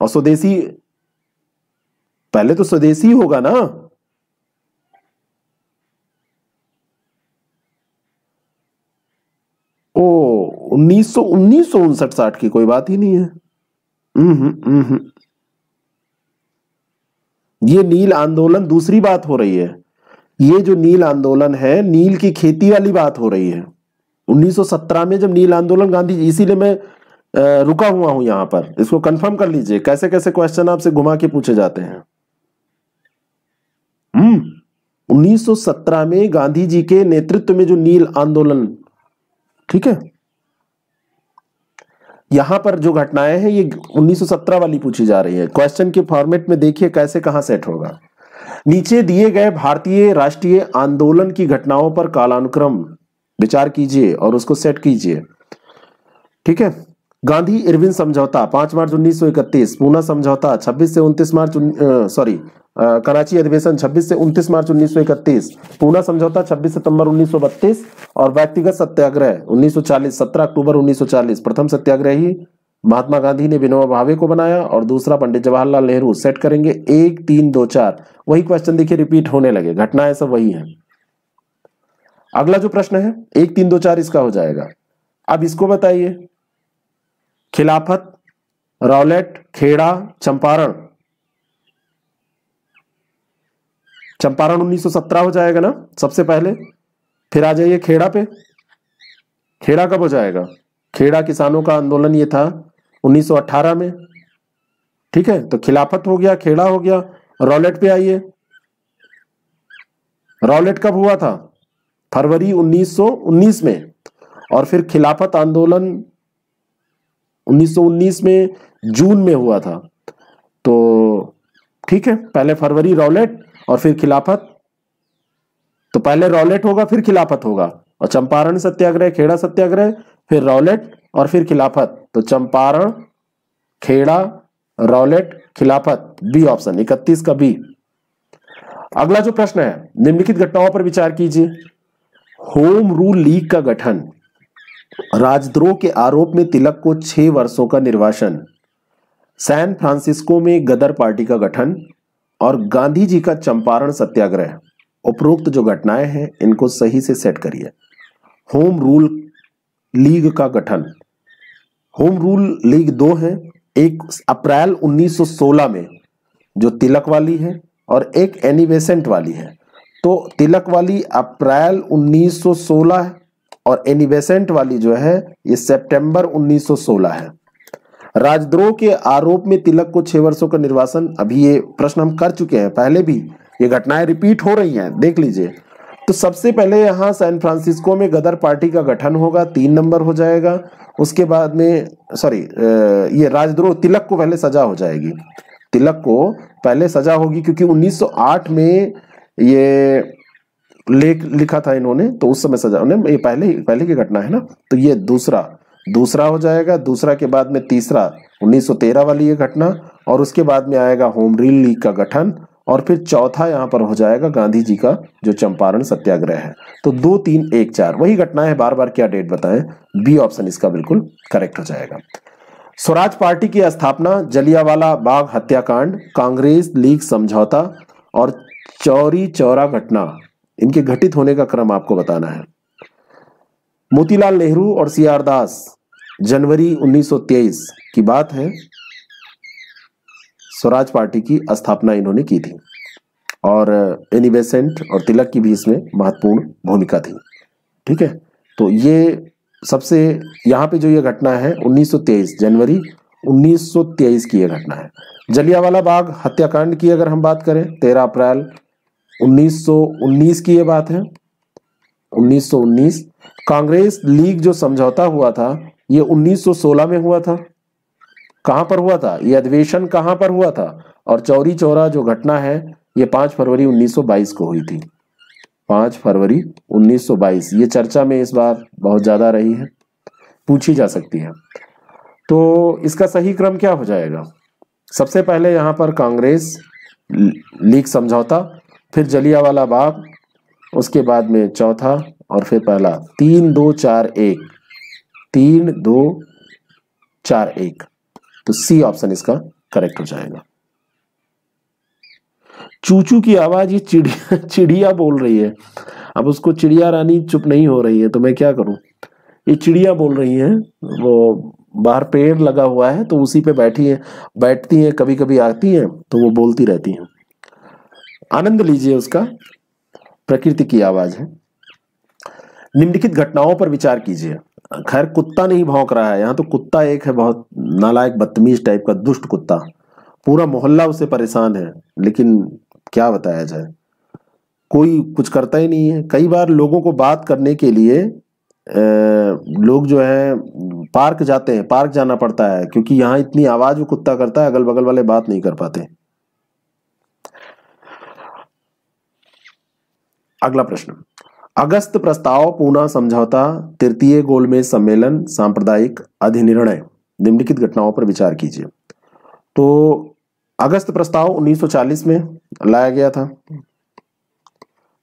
और स्वदेशी, पहले तो स्वदेशी होगा ना। ओ 1959 की कोई बात ही नहीं है। ये नील आंदोलन दूसरी बात हो रही है। ये जो नील आंदोलन है, नील की खेती वाली बात हो रही है। 1917 में जब नील आंदोलन गांधी, इसीलिए मैं रुका हुआ हूं यहां पर। इसको कंफर्म कर लीजिए, कैसे कैसे क्वेश्चन आपसे घुमा के पूछे जाते हैं। 1917 में गांधी जी के नेतृत्व में जो नील आंदोलन, ठीक है। यहां पर जो घटनाएं हैं ये 1917 वाली पूछी जा रही है। क्वेश्चन के फॉर्मेट में देखिए कैसे कहां सेट होगा। नीचे दिए गए भारतीय राष्ट्रीय आंदोलन की घटनाओं पर कालानुक्रम विचार कीजिए और उसको सेट कीजिए, ठीक है। गांधी इरविन समझौता 5 मार्च 1931, पूना समझौता 26 से 29 मार्च कराची अधिवेशन 26 से 29 मार्च 1931, पूना समझौता 26 सितंबर 1932, और व्यक्तिगत सत्याग्रह 1940 17 अक्टूबर 1940। प्रथम सत्याग्रही महात्मा गांधी ने विनोबा भावे को बनाया और दूसरा पंडित जवाहरलाल नेहरू। सेट करेंगे 1 3 2 4, वही क्वेश्चन देखिए रिपीट होने लगे, घटनाएं सब वही है। अगला जो प्रश्न है 1 3 2 4 इसका हो जाएगा। अब इसको बताइए, खिलाफत, रौलेट, खेड़ा, चंपारण। चंपारण 1917 हो जाएगा ना सबसे पहले। फिर आ जाइए खेड़ा पे। खेड़ा कब हो जाएगा? खेड़ा किसानों का आंदोलन ये था 1918 में, ठीक है। तो खिलाफत हो गया, खेड़ा हो गया। रॉलेट पे आइए, रॉलेट कब हुआ था? फरवरी 1919 में। और फिर खिलाफत आंदोलन 1919 में जून में हुआ था। तो ठीक है, पहले फरवरी रॉलेट और फिर खिलाफत। तो पहले रॉलेट होगा फिर खिलाफत होगा, और चंपारण सत्याग्रह, खेड़ा सत्याग्रह, फिर रॉलेट और फिर खिलाफत। तो चंपारण, खेड़ा, रॉलेट, खिलाफत, बी ऑप्शन 31 का बी। अगला जो प्रश्न है, निम्नलिखित घटनाओं पर विचार कीजिए। होम रूल लीग का गठन, राजद्रोह के आरोप में तिलक को 6 वर्षों का निर्वासन, सैन फ्रांसिस्को में गदर पार्टी का गठन और गांधी जी का चंपारण सत्याग्रह। उपरोक्त जो घटनाएं हैं इनको सही से सेट करिए। होम रूल लीग का गठन, होम रूल लीग दो है, एक अप्रैल 1916 में जो तिलक वाली है और एक एनी बेसेंट वाली है। तो तिलक वाली अप्रैल 1916 है और एनी बेसेंट वाली जो है ये सितंबर 1916 है। राजद्रोह के आरोप में तिलक को 6 वर्षों का निर्वासन, अभी ये प्रश्न हम कर चुके हैं पहले भी, ये घटनाएं रिपीट हो रही हैं, देख लीजिए। तो सबसे पहले यहां सैन फ्रांसिस्को में गदर पार्टी का गठन होगा, 3 नंबर हो जाएगा। उसके बाद में ये राजद्रोह, तिलक को पहले सजा हो जाएगी, तिलक को पहले सजा होगी क्योंकि 1908 में ये लेख लिखा था इन्होंने, तो उस समय सजा उन्हें, ये पहले की घटना है ना। तो ये दूसरा हो जाएगा। दूसरा के बाद में तीसरा 1913 वाली ये घटना, और उसके बाद में आएगा होम रूल लीग का गठन, और फिर चौथा यहां पर हो जाएगा गांधी जी का जो चंपारण सत्याग्रह है। तो 2, 3, 1, 4 वही घटना है, बार बार क्या डेट बताएं, बी ऑप्शन इसका बिल्कुल करेक्ट हो जाएगा। स्वराज पार्टी की स्थापना, जलियांवाला बाग हत्याकांड, कांग्रेस लीग समझौता और चौरी चौरा घटना, इनके घटित होने का क्रम आपको बताना है। मोतीलाल नेहरू और सीआर दास, जनवरी 1923 की बात है, स्वराज पार्टी की स्थापना इन्होंने की थी, और एनी बेसेंट और तिलक की भी इसमें महत्वपूर्ण भूमिका थी। ठीक है, तो ये सबसे यहाँ पे जो ये घटना है 1923, जनवरी 1923 की ये घटना है। जलियांवाला बाग हत्याकांड की अगर हम बात करें, 13 अप्रैल 1919 की ये बात है, 1919। कांग्रेस लीग जो समझौता हुआ था ये 1916 में हुआ था। कहां पर हुआ था ये अधिवेशन, कहां पर हुआ था? और चौरी चौरा जो घटना है ये 5 फरवरी 1922 को हुई थी, 5 फरवरी 1922। ये चर्चा में इस बार बहुत ज्यादा रही है, पूछी जा सकती है। तो इसका सही क्रम क्या हो जाएगा? सबसे पहले यहां पर कांग्रेस लीग समझौता, फिर जलियांवाला बाग, उसके बाद में चौथा, और फिर पहला। 3, 2, 4, 1, 3, 2, 4, 1। तो सी ऑप्शन इसका करेक्ट हो जाएगा। चूचू की आवाज, ये चिड़िया बोल रही है। अब उसको चिड़िया रानी चुप नहीं हो रही है, तो मैं क्या करूं? ये चिड़िया बोल रही हैं, वो बाहर पेड़ लगा हुआ है तो उसी पे बैठती हैं, कभी कभी आती हैं तो वो बोलती रहती हैं। आनंद लीजिए उसका, प्रकृति की आवाज है। निम्नलिखित घटनाओं पर विचार कीजिए। खैर कुत्ता नहीं भौंक रहा है यहाँ, तो कुत्ता एक है बहुत नालायक बदतमीज टाइप का दुष्ट कुत्ता, पूरा मोहल्ला उससे परेशान है, लेकिन क्या बताया जाए, कोई कुछ करता ही नहीं है। कई बार लोगों को बात करने के लिए लोग जो है पार्क जाते हैं, पार्क जाना पड़ता है, क्योंकि यहाँ इतनी आवाज वो कुत्ता करता है, अगल बगल वाले बात नहीं कर पाते। अगला प्रश्न, अगस्त प्रस्ताव, पूना समझौता, तृतीय गोलमेज सम्मेलन, सांप्रदायिक अधिनिर्णय, निम्नलिखित घटनाओं पर विचार कीजिए। तो अगस्त प्रस्ताव 1940 में लाया गया था।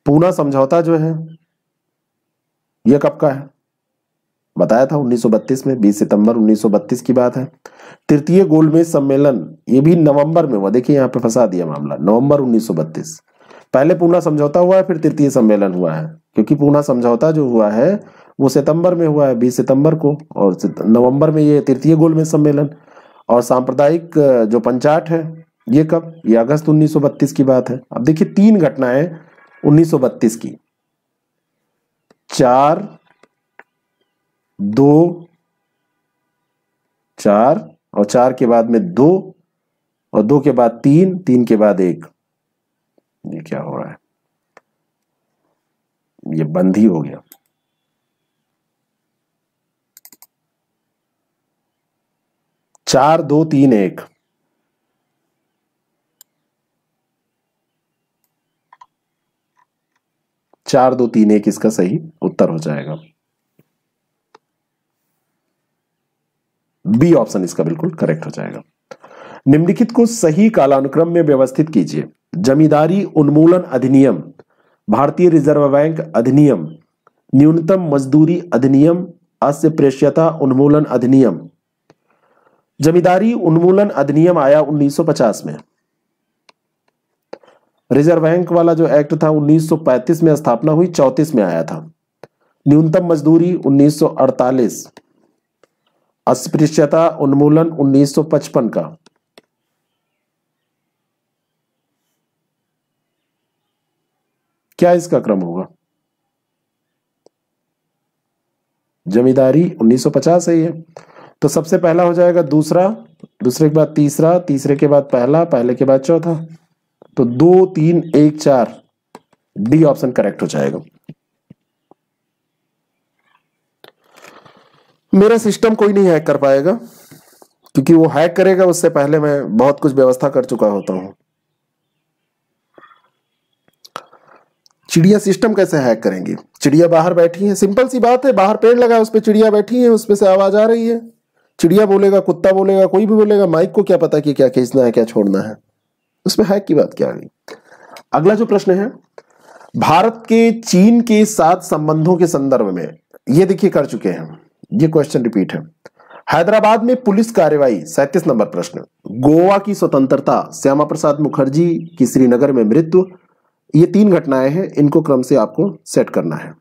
पूना समझौता जो है यह कब का है? बताया था 1932 में, 20 सितंबर 1932 की बात है। तृतीय गोलमेज सम्मेलन ये भी नवंबर में हुआ, देखिए यहाँ पे फंसा दिया मामला, नवंबर 1932। पहले पूना समझौता हुआ है, फिर तृतीय सम्मेलन हुआ है, क्योंकि पूना समझौता जो हुआ है वो सितंबर में हुआ है, 20 सितंबर को, और नवंबर में ये तृतीय गोलमेज सम्मेलन। और सांप्रदायिक जो पंचायत है ये कब? ये अगस्त 1932 की बात है। अब देखिए 3 घटनाएं 1932 की, 4, 2, 4, और 4 के बाद में 2, और 2 के बाद 3, 3 के बाद 1, ये क्या हो रहा है, ये बंद ही हो गया। 4 2 3 1। 4 2 3 1 इसका सही उत्तर हो जाएगा। बी ऑप्शन इसका बिल्कुल करेक्ट हो जाएगा। निम्नलिखित को सही कालानुक्रम में व्यवस्थित कीजिए। जमींदारी उन्मूलन अधिनियम, भारतीय रिजर्व बैंक अधिनियम, न्यूनतम मजदूरी अधिनियम, अस्पृश्यता उन्मूलन अधिनियम। जमींदारी उन्मूलन अधिनियम आया 1950 में। रिजर्व बैंक वाला जो एक्ट था 1935 में स्थापना हुई, 34 में आया था। न्यूनतम मजदूरी 1948, अस्पृश्यता उन्मूलन 1955 का। क्या इसका क्रम होगा? जमींदारी 1950 है ये, तो सबसे पहला हो जाएगा दूसरा, दूसरे के बाद तीसरा, तीसरे के बाद पहला, पहले के बाद चौथा, तो 2 3 1 4, डी ऑप्शन करेक्ट हो जाएगा। मेरा सिस्टम कोई नहीं हैक कर पाएगा, क्योंकि वो हैक करेगा उससे पहले मैं बहुत कुछ व्यवस्था कर चुका होता हूं। चिड़िया सिस्टम कैसे हैक करेंगी? चिड़िया बाहर बैठी है, सिंपल सी बात है, बाहर पेड़ लगा है, उस पर चिड़िया बैठी है, उसमें से आवाज आ रही है। चिड़िया बोलेगा, कुत्ता बोलेगा, कोई भी बोलेगा, माइक को क्या पता कि क्या खींचना है क्या छोड़ना है, उसमें हैक की बात क्या आ गई। अगला जो प्रश्न है, भारत के चीन के साथ संबंधों के संदर्भ में, ये देखिए कर चुके हैं, ये क्वेश्चन रिपीट है। हैदराबाद में पुलिस कार्रवाई, 37 नंबर प्रश्न। गोवा की स्वतंत्रता, श्यामा प्रसाद मुखर्जी की श्रीनगर में मृत्यु, ये 3 घटनाएं हैं, इनको क्रम से आपको सेट करना है।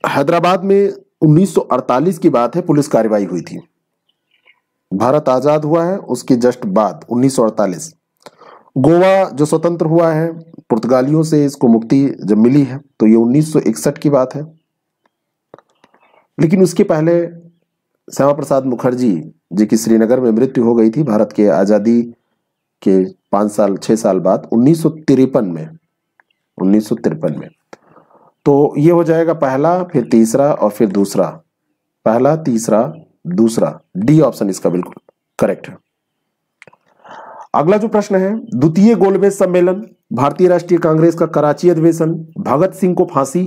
हैदराबाद में 1948 की बात है, पुलिस कार्रवाई हुई थी। भारत आजाद हुआ है उसके जस्ट बाद 1948। गोवा जो स्वतंत्र हुआ है पुर्तगालियों से, इसको मुक्ति जब मिली है तो ये 1961 की बात है। लेकिन उसके पहले श्यामा प्रसाद मुखर्जी जी की श्रीनगर में मृत्यु हो गई थी भारत के आजादी के 6 साल बाद 1953 में। 1953 में तो ये हो जाएगा पहला, फिर तीसरा और फिर दूसरा, पहला तीसरा दूसरा, डी ऑप्शन इसका बिल्कुल करेक्ट है। अगला जो प्रश्न है, द्वितीय गोलमेज सम्मेलन, भारतीय राष्ट्रीय कांग्रेस का कराची अधिवेशन, भगत सिंह को फांसी,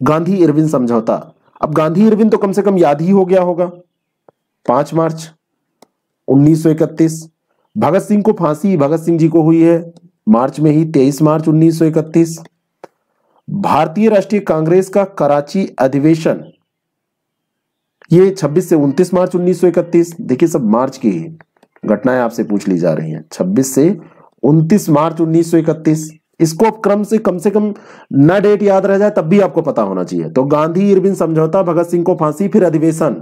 गांधी इरविन समझौता। अब गांधी इरविन तो कम से कम याद ही हो गया होगा, 5 मार्च 1931। भगत सिंह को फांसी भगत सिंह जी को हुई है मार्च में ही, 23 मार्च 1931। भारतीय राष्ट्रीय कांग्रेस का कराची अधिवेशन, ये 26 से 29 मार्च 1931। देखिए सब मार्च की ही घटनाएं आपसे पूछ ली जा रही हैं, 26 से 29 मार्च 1931। इसको अब क्रम से कम न डेट याद रह जाए तब भी आपको पता होना चाहिए। तो गांधी इरविन समझौता, भगत सिंह को फांसी, फिर अधिवेशन,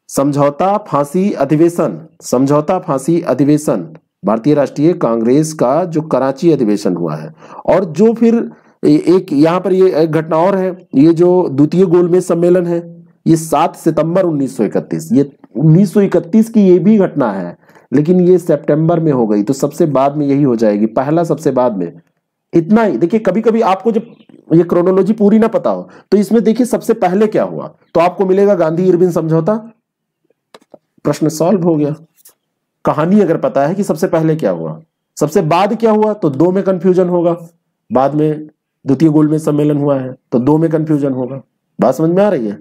समझौता फांसी अधिवेशन, समझौता फांसी अधिवेशन, भारतीय राष्ट्रीय कांग्रेस का जो कराची अधिवेशन हुआ है। और जो फिर एक यहां पर ये एक घटना और है, ये जो द्वितीय गोलमेज सम्मेलन है ये 7 सितंबर 1931, ये 1931 की ये भी घटना है, लेकिन ये सितंबर में हो गई, तो सबसे बाद में यही हो जाएगी, पहला सबसे बाद में। इतना ही देखिए, कभी कभी आपको जब ये क्रोनोलॉजी पूरी ना पता हो तो इसमें देखिए सबसे पहले क्या हुआ तो आपको मिलेगा गांधी इरविन समझौता, प्रश्न सॉल्व हो गया। कहानी अगर पता है कि सबसे पहले क्या हुआ, सबसे बाद क्या हुआ तो 2 में कंफ्यूजन होगा, बाद में द्वितीय गोलमेज सम्मेलन हुआ है तो 2 में कंफ्यूजन होगा। बात समझ में आ रही है?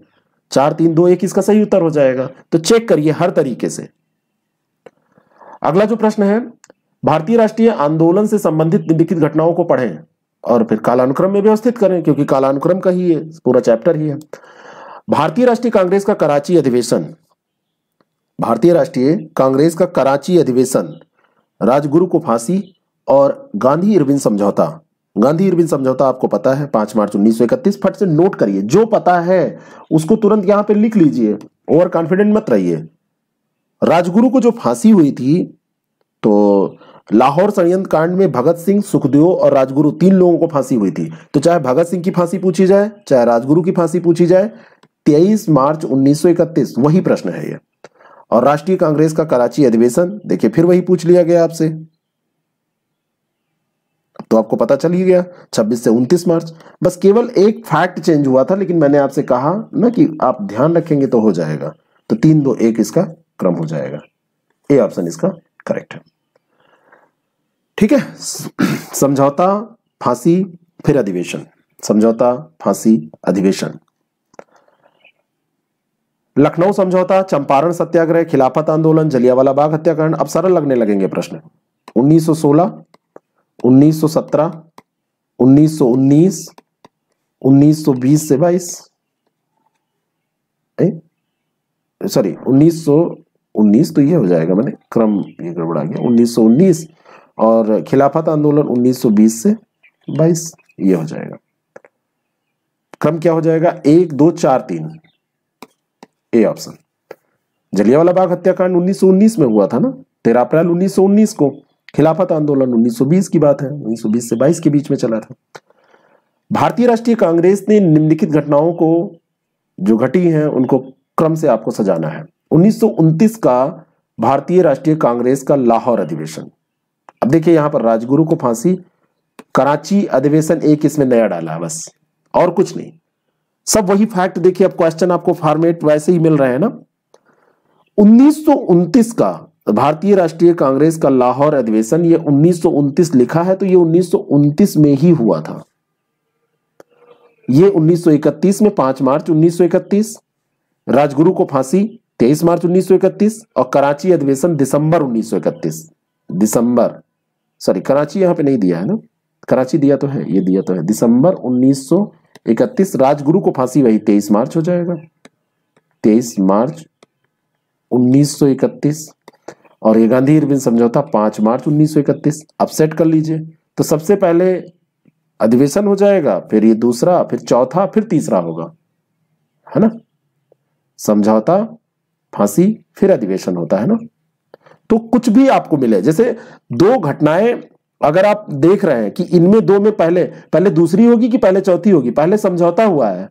4 3 2 1 इसका सही उत्तर हो जाएगा, तो चेक करिए हर तरीके से। अगला जो प्रश्न है, भारतीय राष्ट्रीय आंदोलन से संबंधित निम्नलिखित घटनाओं को पढ़ें और फिर कालानुक्रम में व्यवस्थित करें, क्योंकि कालानुक्रम का ही है पूरा चैप्टर ही है। भारतीय राष्ट्रीय कांग्रेस का कराची अधिवेशन, भारतीय राष्ट्रीय कांग्रेस का कराची अधिवेशन, राजगुरु को फांसी और गांधी इरविन समझौता। गांधी इरविन समझौता आपको पता है 5 मार्च 1931, फट से नोट करिए, जो पता है उसको तुरंत यहां पे लिख लीजिए, ओवर कॉन्फिडेंट मत रहिए। राजगुरु को जो फांसी हुई थी तो लाहौर षड्यंत्र कांड में भगत सिंह, सुखदेव और राजगुरु 3 लोगों को फांसी हुई थी। तो चाहे भगत सिंह की फांसी पूछी जाए चाहे राजगुरु की फांसी पूछी जाए, 23 मार्च 1931 वही प्रश्न है ये। और राष्ट्रीय कांग्रेस का कराची अधिवेशन, देखिए फिर वही पूछ लिया गया आपसे। तो आपको पता चल ही गया 26 से 29 मार्च। बस केवल एक फैक्ट चेंज हुआ था, लेकिन मैंने आपसे कहा ना कि आप ध्यान रखेंगे तो हो जाएगा। तो 3, 2, 1 इसका क्रम हो जाएगा। ए ऑप्शन इसका करेक्ट है। ठीक है, समझौता, फांसी, फिर अधिवेशन। समझौता, फांसी, अधिवेशन। लखनऊ समझौता, चंपारण सत्याग्रह, खिलाफत आंदोलन, जलियांवाला बाग हत्याकांड। अब सरल लगने लगेंगे प्रश्न। 1916, 1917, 1919, 1920 से 22, सॉरी 1919 तो ये हो जाएगा, मैंने क्रम ये गड़बड़ा गया। 1919 और खिलाफत आंदोलन 1920 से 22, ये हो जाएगा। क्रम क्या हो जाएगा? 1, 2, 4, 3, ए ऑप्शन। जलियांवाला बाग हत्याकांड 1919 में हुआ था ना, 13 अप्रैल 1919 को। खिलाफत आंदोलन 1920 की बात है, 1920 से 22 के बीच में चला था। भारतीय राष्ट्रीय कांग्रेस ने निम्नलिखित घटनाओं को जो घटी हैं उनको क्रम से आपको सजाना है। 1929 का भारतीय राष्ट्रीय कांग्रेस का लाहौर अधिवेशन। अब देखिए यहां पर राजगुरु को फांसी, कराची अधिवेशन एक इसमें नया डाला है बस, और कुछ नहीं, सब वही फैक्ट। देखिए अब क्वेश्चन आपको फॉर्मेट वैसे ही मिल रहे हैं ना। 1929 का भारतीय राष्ट्रीय कांग्रेस का लाहौर अधिवेशन, ये 1929 लिखा है तो ये 1929 में ही हुआ था। ये 1931 में 5 मार्च 1931, राजगुरु को फांसी 23 मार्च 1931 और कराची अधिवेशन दिसंबर 1931। दिसंबर, सॉरी कराची यहां पे नहीं दिया है ना, कराची दिया तो है, ये दिया तो है दिसंबर 1931। राजगुरु को फांसी वही 23 मार्च हो जाएगा, 23 मार्च 1931। और ये गांधी इरविन समझौता 5 मार्च 1931। अब सेट कर लीजिए, तो सबसे पहले अधिवेशन हो जाएगा, फिर ये दूसरा, फिर चौथा, फिर तीसरा होगा, है ना। समझौता, फांसी, फिर अधिवेशन होता है ना। तो कुछ भी आपको मिले, जैसे दो घटनाएं अगर आप देख रहे हैं कि इनमें दो में पहले दूसरी होगी कि पहले चौथी होगी, पहले समझौता हुआ है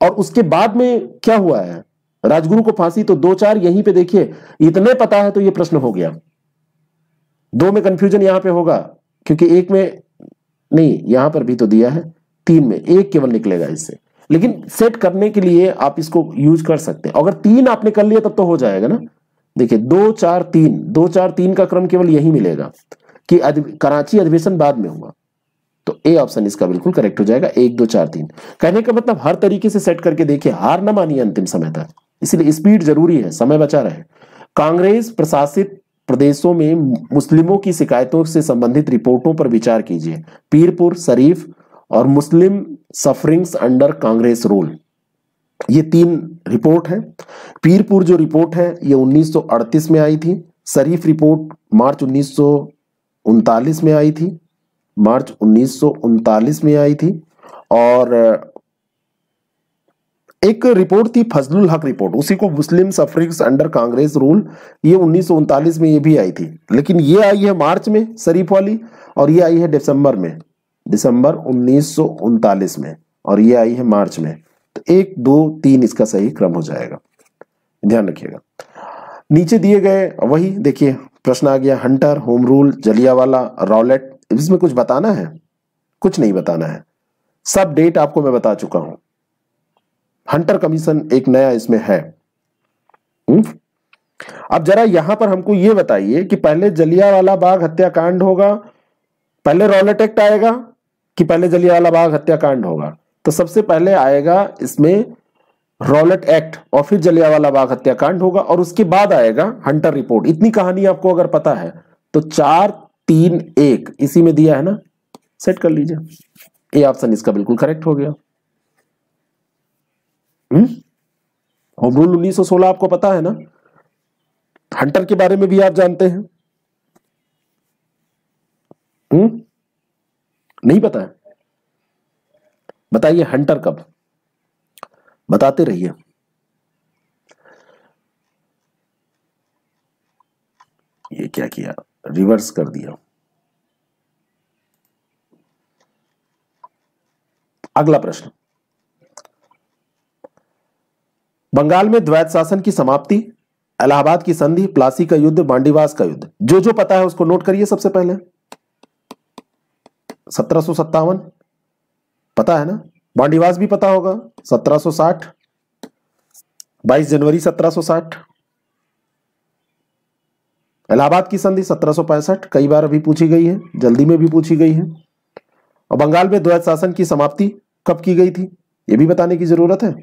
और उसके बाद में क्या हुआ है, राजगुरु को फांसी। तो 2, 4 यहीं पे देखिए, इतने पता है तो ये प्रश्न हो गया। 2 में कंफ्यूजन यहां पे होगा क्योंकि 1 में नहीं, यहां पर भी तो दिया है, 3 में 1 केवल निकलेगा इससे। लेकिन सेट करने के लिए आप इसको यूज कर सकते हैं। अगर 3 आपने कर लिया तब तो हो जाएगा ना। देखिए 2, 4, 3, 2, 4, 3 का क्रम केवल यही मिलेगा कि कराची अधिवेशन बाद में हुआ। तो ए ऑप्शन इसका बिल्कुल करेक्ट हो जाएगा। 1, 2, 4, 3 कहने का मतलब हर तरीके से सेट करके देखिए, हार ना मानिए अंतिम समय तक, इसलिए स्पीड जरूरी है, समय बचा रहे। कांग्रेस प्रशासित प्रदेशों में मुस्लिमों की शिकायतों से संबंधित रिपोर्टों पर विचार कीजिए। पीरपुर, शरीफ और मुस्लिम सफरिंग्स अंडर कांग्रेस रूल, ये 3 रिपोर्ट है। पीरपुर जो रिपोर्ट है ये 1938 में आई थी। शरीफ रिपोर्ट मार्च 1939 में आई थी, मार्च 1939 में आई थी। और एक रिपोर्ट थी फजलुल हक रिपोर्ट, उसी को मुस्लिम सफरिंग्स अंडर कांग्रेस रूल, ये 1939 में ये भी आई थी। लेकिन ये आई है मार्च में शरीफ वाली, और ये आई है दिसंबर में, दिसंबर 1939 में, और ये आई है मार्च में। तो 1, 2, 3 इसका सही क्रम हो जाएगा, ध्यान रखिएगा। नीचे दिए गए वही देखिए प्रश्न आ गया, Hunter, home rule, Jallianwala, Rowlatt. इसमें कुछ बताना है? कुछ नहीं बताना है, सब डेट आपको मैं बता चुका हूं। हंटर कमीशन एक नया इसमें है। अब जरा यहां पर हमको यह बताइए कि पहले जलियांवाला बाग हत्याकांड होगा, पहले रॉलेट एक्ट आएगा कि पहले जलियांवाला बाग हत्याकांड होगा? तो सबसे पहले आएगा इसमें रॉलेट एक्ट और फिर जलियांवाला बाग हत्याकांड होगा, और उसके बाद आएगा हंटर रिपोर्ट। इतनी कहानी आपको अगर पता है तो 4, 3, 1 इसी में दिया है ना, सेट कर लीजिए। ए ऑप्शन इसका बिल्कुल करेक्ट हो गया। होम रूल 1916 आपको पता है ना, हंटर के बारे में भी आप जानते हैं? नहीं पता है? बताइए हंटर कब, बताते रहिए। ये क्या किया, रिवर्स कर दिया। अगला प्रश्न, बंगाल में द्वैत शासन की समाप्ति, इलाहाबाद की संधि, प्लासी का युद्ध, बांडीवास का युद्ध। जो जो पता है उसको नोट करिए सबसे पहले। 1757 पता है ना, बांडीवास भी पता होगा 1760, 22 जनवरी 1760, इलाहाबाद की संधि 1765, कई बार अभी पूछी गई है, जल्दी में भी पूछी गई है। और बंगाल में द्वैत शासन की समाप्ति कब की गई थी, यह भी बताने की जरूरत है।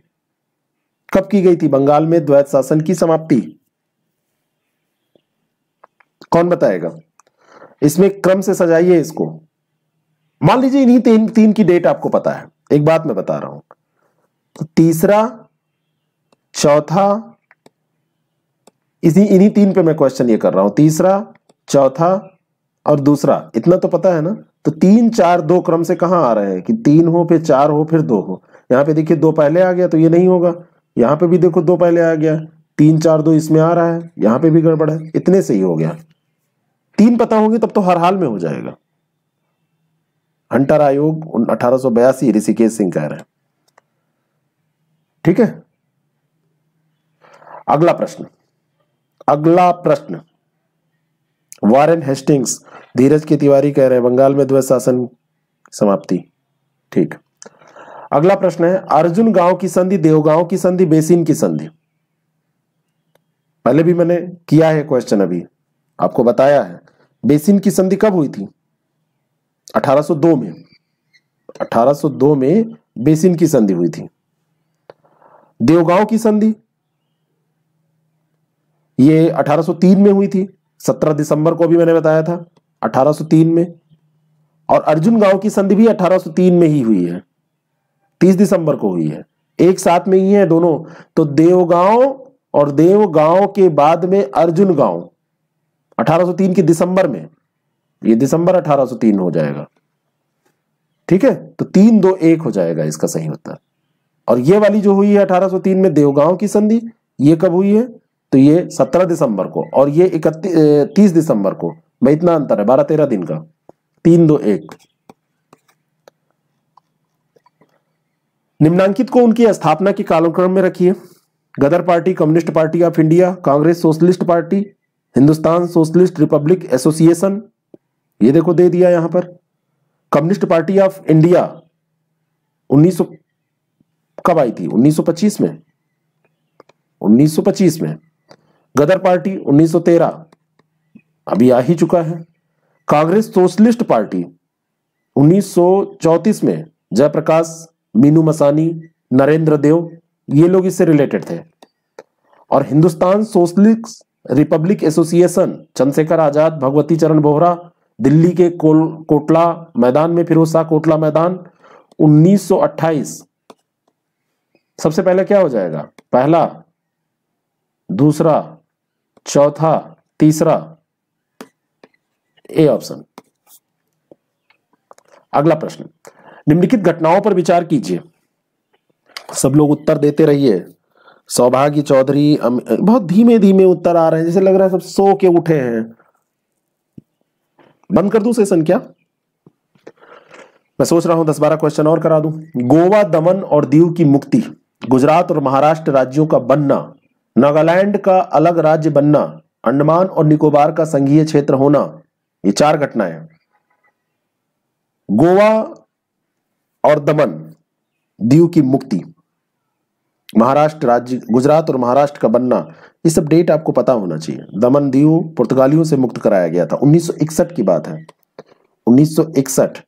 कब की गई थी बंगाल में द्वैत शासन की समाप्ति, कौन बताएगा? इसमें क्रम से सजाइए इसको। मान लीजिए इन्हीं तीन की डेट आपको पता है, एक बात मैं बता रहा हूं, तो तीसरा, चौथा, इन्हीं तीन पे मैं क्वेश्चन ये कर रहा हूं, तीसरा, चौथा और दूसरा, इतना तो पता है ना। तो 3, 4, 2 क्रम से कहां आ रहे हैं कि 3 हो, फिर 4 हो, फिर 2 हो। यहां पे देखिए 2 पहले आ गया तो ये नहीं होगा, यहां पे भी देखो 2 पहले आ गया, 3, 4, 2 इसमें आ रहा है, यहां पे भी गड़बड़ है, इतने से ही हो गया। 3 पता होंगे तब तो हर हाल में हो जाएगा। हंटर आयोग 1882 ऋषिकेश सिंह कह रहे हैं। ठीक है, अगला प्रश्न, वारेन हेस्टिंग्स, धीरज के तिवारी कह रहे हैं बंगाल में द्वैत शासन समाप्ति। ठीक, अगला प्रश्न है अर्जुन गांव की संधि, देवगांव की संधि, बेसिन की संधि। पहले भी मैंने किया है क्वेश्चन, अभी आपको बताया है। बेसिन की संधि कब हुई थी? 1802 में, 1802 में बेसिन की संधि हुई थी। देवगांव की संधि ये 1803 में हुई थी, 17 दिसंबर को भी मैंने बताया था, 1803 में। और अर्जुन गांव की संधि भी 1803 में ही हुई है, 30 दिसंबर को हुई है, एक साथ में ही है दोनों। तो देवगांव और देवगांव के बाद में अर्जुन गांव 1803 के दिसंबर में, ये दिसंबर 1803 हो जाएगा। ठीक है, तो 3, 2, 1 हो जाएगा इसका सही उत्तर। और ये वाली जो हुई है 1803 में देवगांव की संधि, ये कब हुई है? तो ये 17 दिसंबर को, और ये 30 दिसंबर को। भाई इतना अंतर है, 12-13 दिन का। 3, 2, 1। निम्नांकित को उनकी स्थापना के कालक्रम में रखिए। Ghadar party, communist party of India, Congress socialist party, Hindustan socialist republic association, ये देखो दे दिया यहां पर। कम्युनिस्ट पार्टी ऑफ इंडिया 1900 कब आई थी? 1925 में, 1925 में। गदर पार्टी 1913, अभी आ ही चुका है। कांग्रेस सोशलिस्ट पार्टी 1934 में, जयप्रकाश, मीनू मसानी, नरेंद्र देव, ये लोग इससे रिलेटेड थे। और Hindustan socialist republic association, Chandrashekhar Azad, Bhagwati Charan Vohra, Delhi के कोटला मैदान में, फिरोज शाह कोटला मैदान, 1928। सबसे पहले क्या हो जाएगा? पहला, दूसरा, चौथा, तीसरा, ए ऑप्शन। अगला प्रश्न, निम्नलिखित घटनाओं पर विचार कीजिए। सब लोग उत्तर देते रहिए। सौभाग्य चौधरी, बहुत धीमे धीमे उत्तर आ रहे हैं, जैसे लग रहा है सब सो के उठे हैं। बंद कर दूं सेशन क्या? मैं सोच रहा हूं 10-12 क्वेश्चन और करा दूं। गोवा, दमन और दीव की मुक्ति, गुजरात और महाराष्ट्र राज्यों का बनना, नागालैंड का अलग राज्य बनना, अंडमान और निकोबार का संघीय क्षेत्र होना, ये 4 घटनाएं। गोवा और दमन, दीव की मुक्ति, महाराष्ट्र राज्य, गुजरात और महाराष्ट्र का बनना, ये सब डेट आपको पता होना चाहिए। दमन दीव पुर्तगालियों से मुक्त कराया गया था, 1961 की बात है, 1961।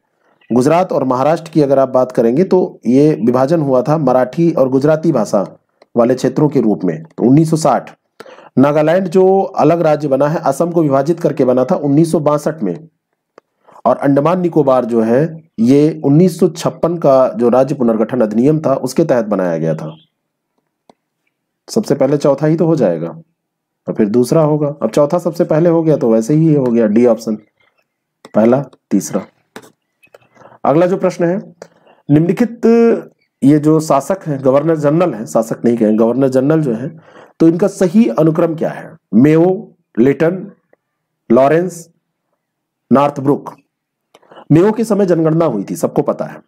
गुजरात और महाराष्ट्र की अगर आप बात करेंगे तो ये विभाजन हुआ था मराठी और गुजराती भाषा वाले क्षेत्रों के रूप में, तो 1960। नागालैंड जो अलग राज्य बना है, असम को विभाजित करके बना था 1962 में। और अंडमान निकोबार जो है ये 1956 का जो राज्य पुनर्गठन अधिनियम था उसके तहत बनाया गया था। सबसे पहले चौथा ही तो हो जाएगा, और फिर दूसरा होगा। अब चौथा सबसे पहले हो गया तो वैसे ही हो गया, डी ऑप्शन, पहला, तीसरा। अगला जो प्रश्न है, निम्नलिखित ये जो शासक हैं, गवर्नर जनरल हैं, शासक नहीं कहें, गवर्नर जनरल जो है, तो इनका सही अनुक्रम क्या है? Mayo, Lytton, Lawrence, Northbrook. Mayo के समय जनगणना हुई थी, सबको पता है।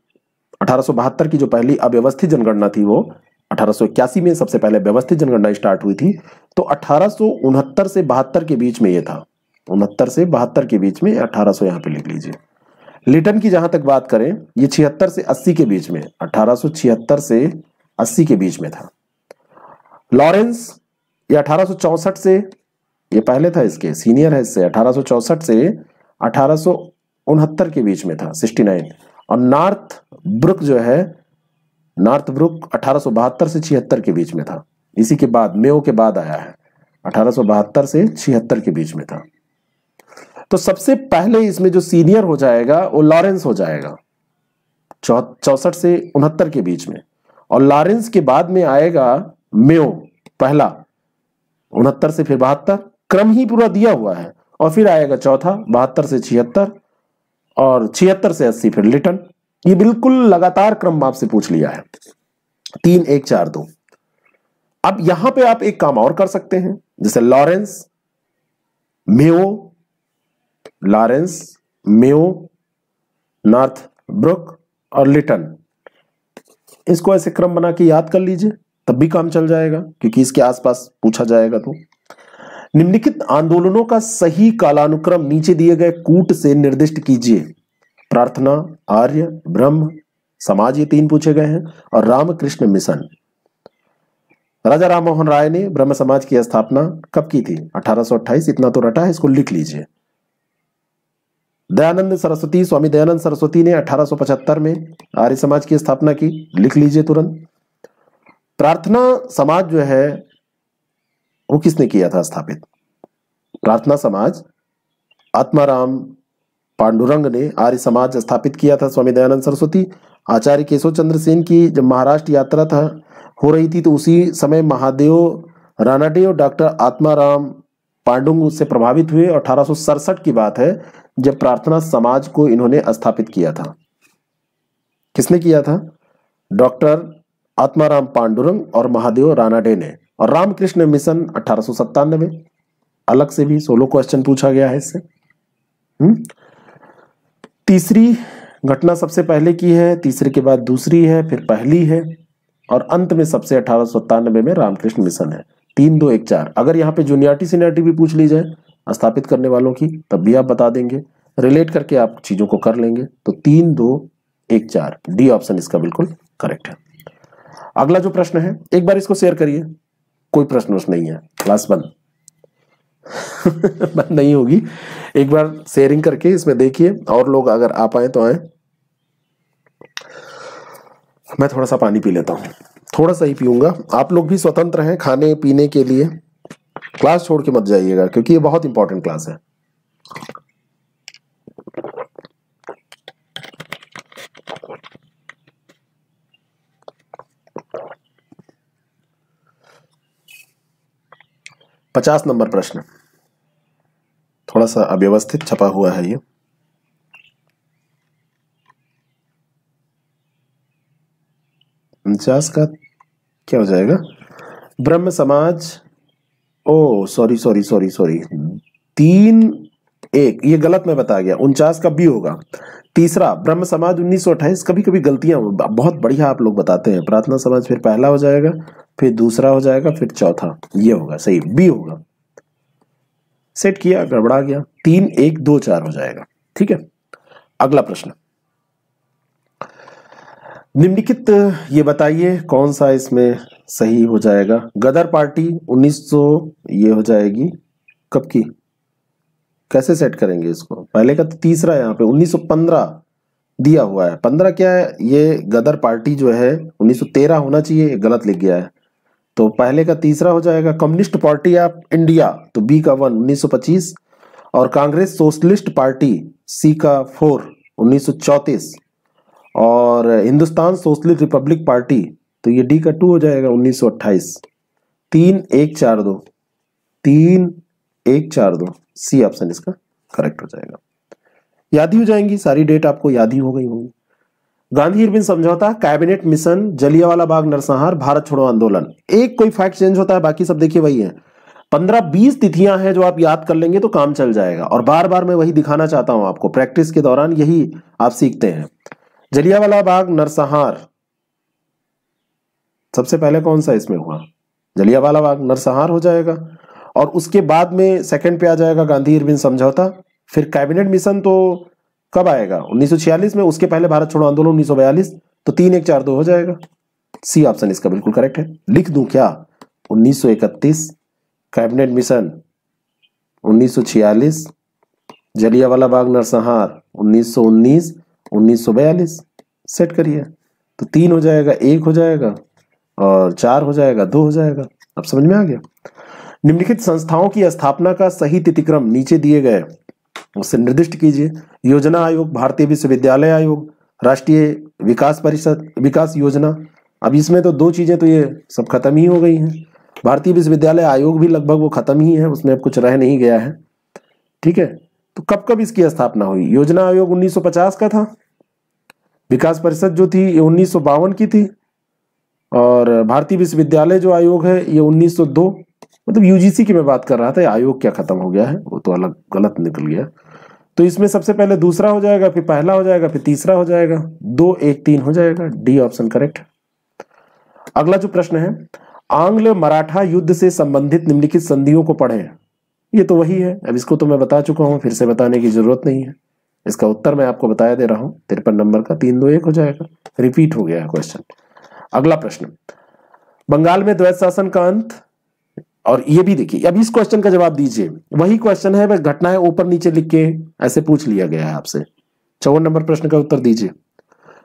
1872 की जो पहली अव्यवस्थित जनगणना थी वो 1881 में सबसे पहले व्यवस्थित जनगणना स्टार्ट हुई थी। तो 1869 से 72 के बीच में ये था, 69 से 72 के बीच में, 1800 यहां पे लिख लीजिए। लिटन की जहां तक बात करें, ये 76 से 80 के बीच में, 1876 से 80 के बीच में था। लॉरेंस ये 1864 से, ये पहले था, इसके सीनियर है इससे, 1864 से 1869 के बीच में था, 69। और नॉर्थ ब्रुक जो है, नॉर्थ ब्रुक 1872 से 76 के बीच में था। इसी के बाद मेयो के बाद आया है, 1872 से 76 के बीच में था। तो सबसे पहले इसमें जो सीनियर हो जाएगा वो लॉरेंस हो जाएगा, 64 से 69 के बीच में। और लॉरेंस के बाद में आएगा मेयो, पहला 69 से फिर 72, क्रम ही पूरा दिया हुआ है। और फिर आएगा चौथा 72 से 76, और 76 से 80 फिर लिटन। ये बिल्कुल लगातार क्रम आपसे पूछ लिया है, 3 1 4 2। अब यहां पे आप एक काम और कर सकते हैं, जैसे Lawrence Mayo, Lawrence Mayo, North और लिटन, इसको ऐसे क्रम बना के याद कर लीजिए, तब भी काम चल जाएगा, क्योंकि इसके आसपास पूछा जाएगा। तो निम्नलिखित आंदोलनों का सही कालानुक्रम नीचे दिए गए कूट से निर्दिष्ट कीजिए। प्रार्थना, आर्य, ब्रह्म समाज, ये 3 पूछे गए हैं, और रामकृष्ण मिशन। राजा राम मोहन राय ने ब्रह्म समाज की स्थापना कब की थी? 1828। इतना तो रटा है, इसको लिख लीजिए। दयानंद सरस्वती, स्वामी दयानंद सरस्वती ने 1875 में आर्य समाज की स्थापना की, लिख लीजिए तुरंत। प्रार्थना समाज जो है वो किसने किया था स्थापित? प्रार्थना समाज आत्माराम पांडुरंग ने आर्य समाज स्थापित किया था, स्वामी दयानंद सरस्वती। आचार्य केशव चंद्र सेन की जब महाराष्ट्र यात्रा था हो रही थी, तो उसी समय महादेव रानाडे और डॉक्टर आत्माराम पांडुंग उससे प्रभावित हुए। 1867 की बात है जब प्रार्थना समाज को इन्होंने स्थापित किया था। किसने किया था? डॉक्टर आत्माराम पांडुरंग और महादेव रानाडे ने। और रामकृष्ण मिशन 1897, अलग से भी सोलो क्वेश्चन पूछा गया है इससे। तीसरी घटना सबसे पहले की है, तीसरे के बाद दूसरी है, फिर पहली है, और अंत में सबसे 1897 में रामकृष्ण मिशन है। 3 2 1 4। अगर यहाँ पे जूनियरिटी सीनियरिटी भी पूछ ली जाए स्थापित करने वालों की, तब भी आप बता देंगे, रिलेट करके आप चीजों को कर लेंगे। तो 3 2 1 4, डी ऑप्शन इसका बिल्कुल करेक्ट है। अगला जो प्रश्न है, एक बार इसको शेयर करिए, कोई प्रश्न नहीं है, क्लास बंद बंद नहीं होगी। एक बार शेयरिंग करके इसमें देखिए, और लोग अगर आ पाए तो आए। मैं थोड़ा सा पानी पी लेता हूं, थोड़ा सा ही पीऊंगा। आप लोग भी स्वतंत्र हैं खाने पीने के लिए, क्लास छोड़ के मत जाइएगा, क्योंकि ये बहुत इंपॉर्टेंट क्लास है। पचास नंबर प्रश्न, थोड़ा सा अव्यवस्थित छपा हुआ है ये। उनचास का क्या हो जाएगा? ब्रह्म समाज, ओ सॉरी सॉरी सॉरी सॉरी, 3 1, ये गलत मैं बता गया, 49 का बी होगा। तीसरा ब्रह्म समाज 1928, कभी कभी गलतियां बहुत बढ़िया आप लोग बताते हैं। प्रार्थना समाज फिर पहला हो जाएगा, फिर दूसरा हो जाएगा, फिर चौथा, ये होगा सही, बी होगा। सेट किया, गड़बड़ा गया, 3 1 2 4 हो जाएगा। ठीक है, अगला प्रश्न, निम्नलिखित ये बताइए कौन सा इसमें सही हो जाएगा। गदर पार्टी 1900, ये हो जाएगी कब की, कैसे सेट करेंगे इसको? पहले का तो तीसरा, यहाँ पे 1915 दिया हुआ है, 15 क्या है? ये गदर पार्टी जो है 1913 होना चाहिए, गलत लिख गया है, तो पहले का तीसरा हो जाएगा। कम्युनिस्ट पार्टी ऑफ इंडिया, तो बी का 1 1925, और कांग्रेस सोशलिस्ट पार्टी सी का 4 1934, और हिंदुस्तान सोशलिस्ट रिपब्लिक पार्टी, तो ये डी का 2 हो जाएगा 1928। 3 1 4 2, 3 1 4 2, सी ऑप्शन इसका करेक्ट हो जाएगा। याद ही हो जाएंगी सारी, डेट आपको याद ही हो गई होंगी। गांधी इरविन समझौता, कैबिनेट मिशन, जलियांवाला बाग नरसंहार, भारत छोड़ो आंदोलन, एक कोई फैक्ट चेंज होता है, बाकी सब देखिए वही है। 15-20 तिथियां हैं जो आप याद कर लेंगे तो काम चल जाएगा। और बार बार मैं वही दिखाना चाहता हूं आपको, प्रैक्टिस के दौरान यही आप सीखते हैं। जलियांवाला बाग नरसंहार सबसे पहले कौन सा इसमें हुआ? जलियांवाला बाग नरसंहार हो जाएगा, और उसके बाद में सेकंड पे आ जाएगा गांधी इरविन समझौता। फिर कैबिनेट मिशन तो कब आएगा? 1946 में। उसके पहले भारत छोड़ो आंदोलन 1942, तो 3-1-4-2 हो जाएगा। सी ऑप्शन इसका बिल्कुल करेक्ट है। लिख दूं क्या? 1931, कैबिनेट मिशन 1946, जलियांवाला बाग नरसंहार 1919, 1942। सेट करिए तो 3 हो जाएगा, 1 हो जाएगा और 4 हो जाएगा, 2 हो जाएगा। अब समझ में आ गया? निम्नलिखित संस्थाओं की स्थापना का सही तिथिक्रम नीचे दिए गए उससे निर्दिष्ट कीजिए। योजना आयोग, भारतीय विश्वविद्यालय आयोग, राष्ट्रीय विकास परिषद, विकास योजना। अब इसमें तो 2 चीजें तो ये सब खत्म ही हो गई हैं। भारतीय विश्वविद्यालय आयोग भी लगभग वो खत्म ही है, उसमें अब कुछ रह नहीं गया है। ठीक है, तो कब कब इसकी स्थापना हुई? योजना आयोग 1950 का था, विकास परिषद जो थी ये 1952 की थी, और भारतीय विश्वविद्यालय जो आयोग है ये 1902। मतलब यूजीसी की मैं बात कर रहा था, आयोग क्या खत्म हो गया है, वो तो अलग गलत निकल गया। तो इसमें सबसे पहले दूसरा हो जाएगा, फिर पहला हो जाएगा, फिर तीसरा हो जाएगा, 2, 1, 3 हो जाएगा। डी ऑप्शन करेक्ट है। अगला जो प्रश्न है, आंग्ल मराठा युद्ध से संबंधित निम्नलिखित संधियों को पढ़ें। ये तो वही है, अब इसको तो मैं बता चुका हूं, फिर से बताने की जरूरत नहीं है। इसका उत्तर मैं आपको बताया दे रहा हूं, 53 नंबर का 3, 2, 1 हो जाएगा। रिपीट हो गया है क्वेश्चन। अगला प्रश्न, बंगाल में द्वैत शासन का अंत। और ये भी देखिए, अब इस क्वेश्चन का जवाब दीजिए। वही क्वेश्चन है, बस घटनाएं ऊपर नीचे लिख के ऐसे पूछ लिया गया है आपसे। 54 नंबर प्रश्न का उत्तर दीजिए।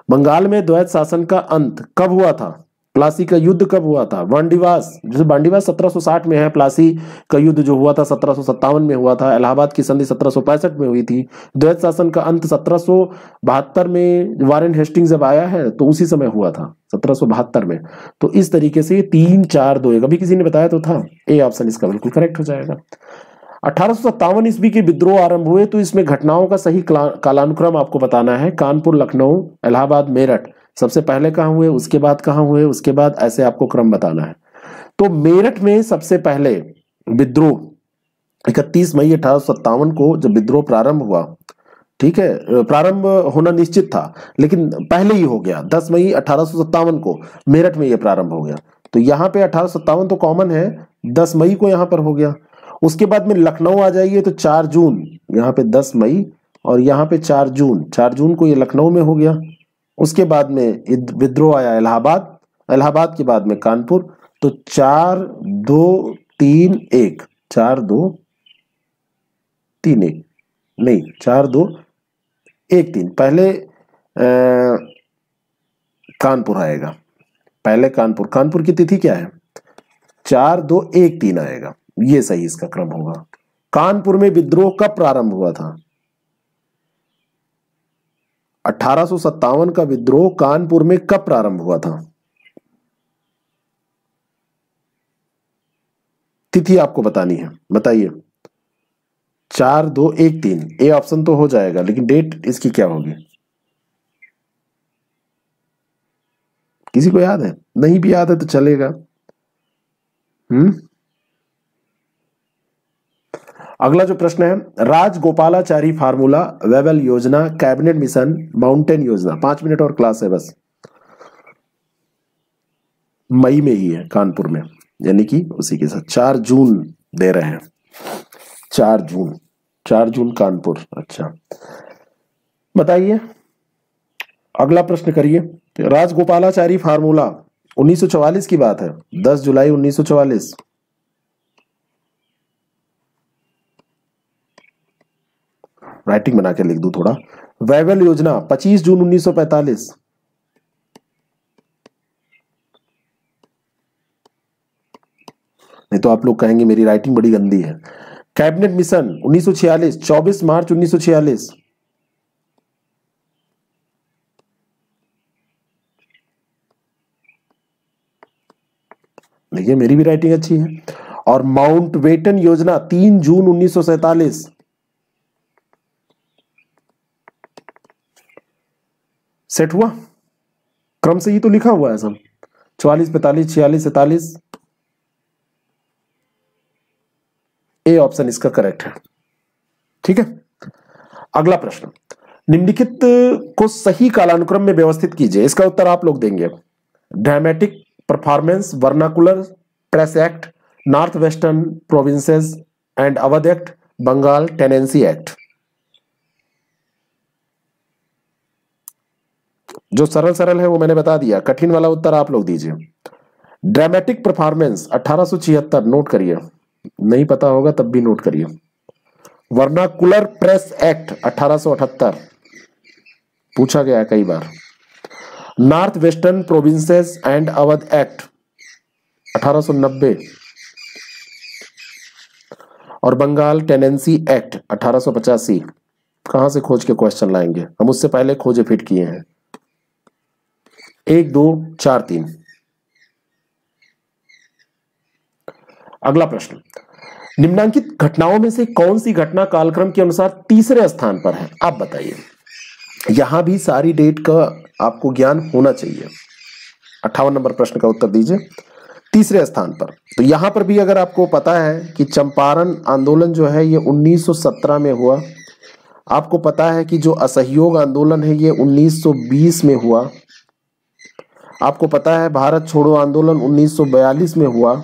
बंगाल में द्वैत शासन का अंत कब हुआ था? प्लासी का युद्ध कब हुआ था? वांडीवास, जैसे वांडीवास 1760 में है, प्लासी का युद्ध जो हुआ था 1757 में हुआ था, इलाहाबाद की संधि 1765 में हुई थी। द्वैत शासन का अंत 1772 में वारेन हेस्टिंग्स जब आया है तो उसी समय हुआ था, 1772 में। तो इस तरीके से 3, 4, 2, 1 अभी किसी ने बताया तो था। ए ऑप्शन इसका बिल्कुल करेक्ट हो जाएगा। 1857 ईस्वी के विद्रोह आरंभ हुए, तो इसमें घटनाओं का सही कालानुक्रम आपको बताना है। कानपुर, लखनऊ, इलाहाबाद, मेरठ, सबसे पहले कहां हुए, उसके बाद कहां हुए, उसके बाद ऐसे आपको क्रम बताना है। तो मेरठ में सबसे पहले विद्रोह 31 मई 1857 को जब विद्रोह प्रारंभ हुआ, ठीक है, प्रारंभ होना निश्चित था लेकिन पहले ही हो गया। 10 मई 1857 को मेरठ में यह प्रारंभ हो गया। तो यहां पे 1857 तो कॉमन है, 10 मई को यहां पर हो गया। उसके बाद में लखनऊ आ जाइए तो 4 जून, यहाँ पे 10 मई और यहाँ पे 4 जून, 4 जून को ये लखनऊ में हो गया। उसके बाद में विद्रोह आया इलाहाबाद, इलाहाबाद के बाद में कानपुर। तो 4, 2, 3, 1, 4, 2, 3, 1 नहीं, 4, 2, 1, 3 पहले कानपुर आएगा, पहले कानपुर। कानपुर की तिथि क्या है? 4, 2, 1, 3 आएगा, ये सही इसका क्रम होगा। कानपुर में विद्रोह कब प्रारंभ हुआ था? 1857 का विद्रोह कानपुर में कब प्रारंभ हुआ था? तिथि आपको बतानी है, बताइए। 4, 2, 1, 3 ए ऑप्शन तो हो जाएगा, लेकिन डेट इसकी क्या होगी? किसी को याद है? नहीं भी याद है तो चलेगा। अगला जो प्रश्न है, राजगोपालाचारी फार्मूला, वेबल योजना, कैबिनेट मिशन, माउंटेन योजना। 5 मिनट और क्लास है बस। मई में ही है कानपुर में, यानी कि उसी के साथ 4 जून दे रहे हैं। 4 जून, 4 जून कानपुर। अच्छा बताइए, अगला प्रश्न करिए। राजगोपालाचारी फार्मूला 1944 की बात है, 10 जुलाई 1944। राइटिंग बना के लिख दूं थोड़ा। वैवल योजना 25 जून 1945। नहीं तो आप लोग कहेंगे मेरी राइटिंग बड़ी गंदी है। कैबिनेट मिशन 1946, 24 मार्च 1946। देखिए मेरी भी राइटिंग अच्छी है। और माउंटबेटन योजना 3 जून 1947। सेट हुआ? क्रम से ही तो लिखा हुआ है सब, 44, 45, 46, 47। ए ऑप्शन इसका करेक्ट है। ठीक है, अगला प्रश्न, निम्नलिखित को सही कालानुक्रम में व्यवस्थित कीजिए। इसका उत्तर आप लोग देंगे। Dramatic performance, vernacular, press act, North western provinces and Awadh act, Bengal tenancy act. जो सरल सरल है वो मैंने बता दिया, कठिन वाला उत्तर आप लोग दीजिए। ड्रामेटिक परफॉर्मेंस 1876, नोट करिए, नहीं पता होगा तब भी नोट करिए। वर्नाकुलर प्रेस एक्ट 1878, पूछा गया है कई बार। North western provinces and Awadh act 1890 और बंगाल टेनेंसी एक्ट 1885। कहां से खोज के क्वेश्चन लाएंगे, हम उससे पहले खोजे फिट किए हैं। 1 2 4 3। अगला प्रश्न, निम्नांकित घटनाओं में से कौन सी घटना कालक्रम के अनुसार तीसरे स्थान पर है, आप बताइए। यहां भी सारी डेट का आपको ज्ञान होना चाहिए। 58 नंबर प्रश्न का उत्तर दीजिए। तीसरे स्थान पर, तो यहां पर भी अगर आपको पता है कि चंपारण आंदोलन जो है ये 1917 में हुआ, आपको पता है कि जो असहयोग आंदोलन है ये 1920 में हुआ, आपको पता है भारत छोड़ो आंदोलन 1942 में हुआ,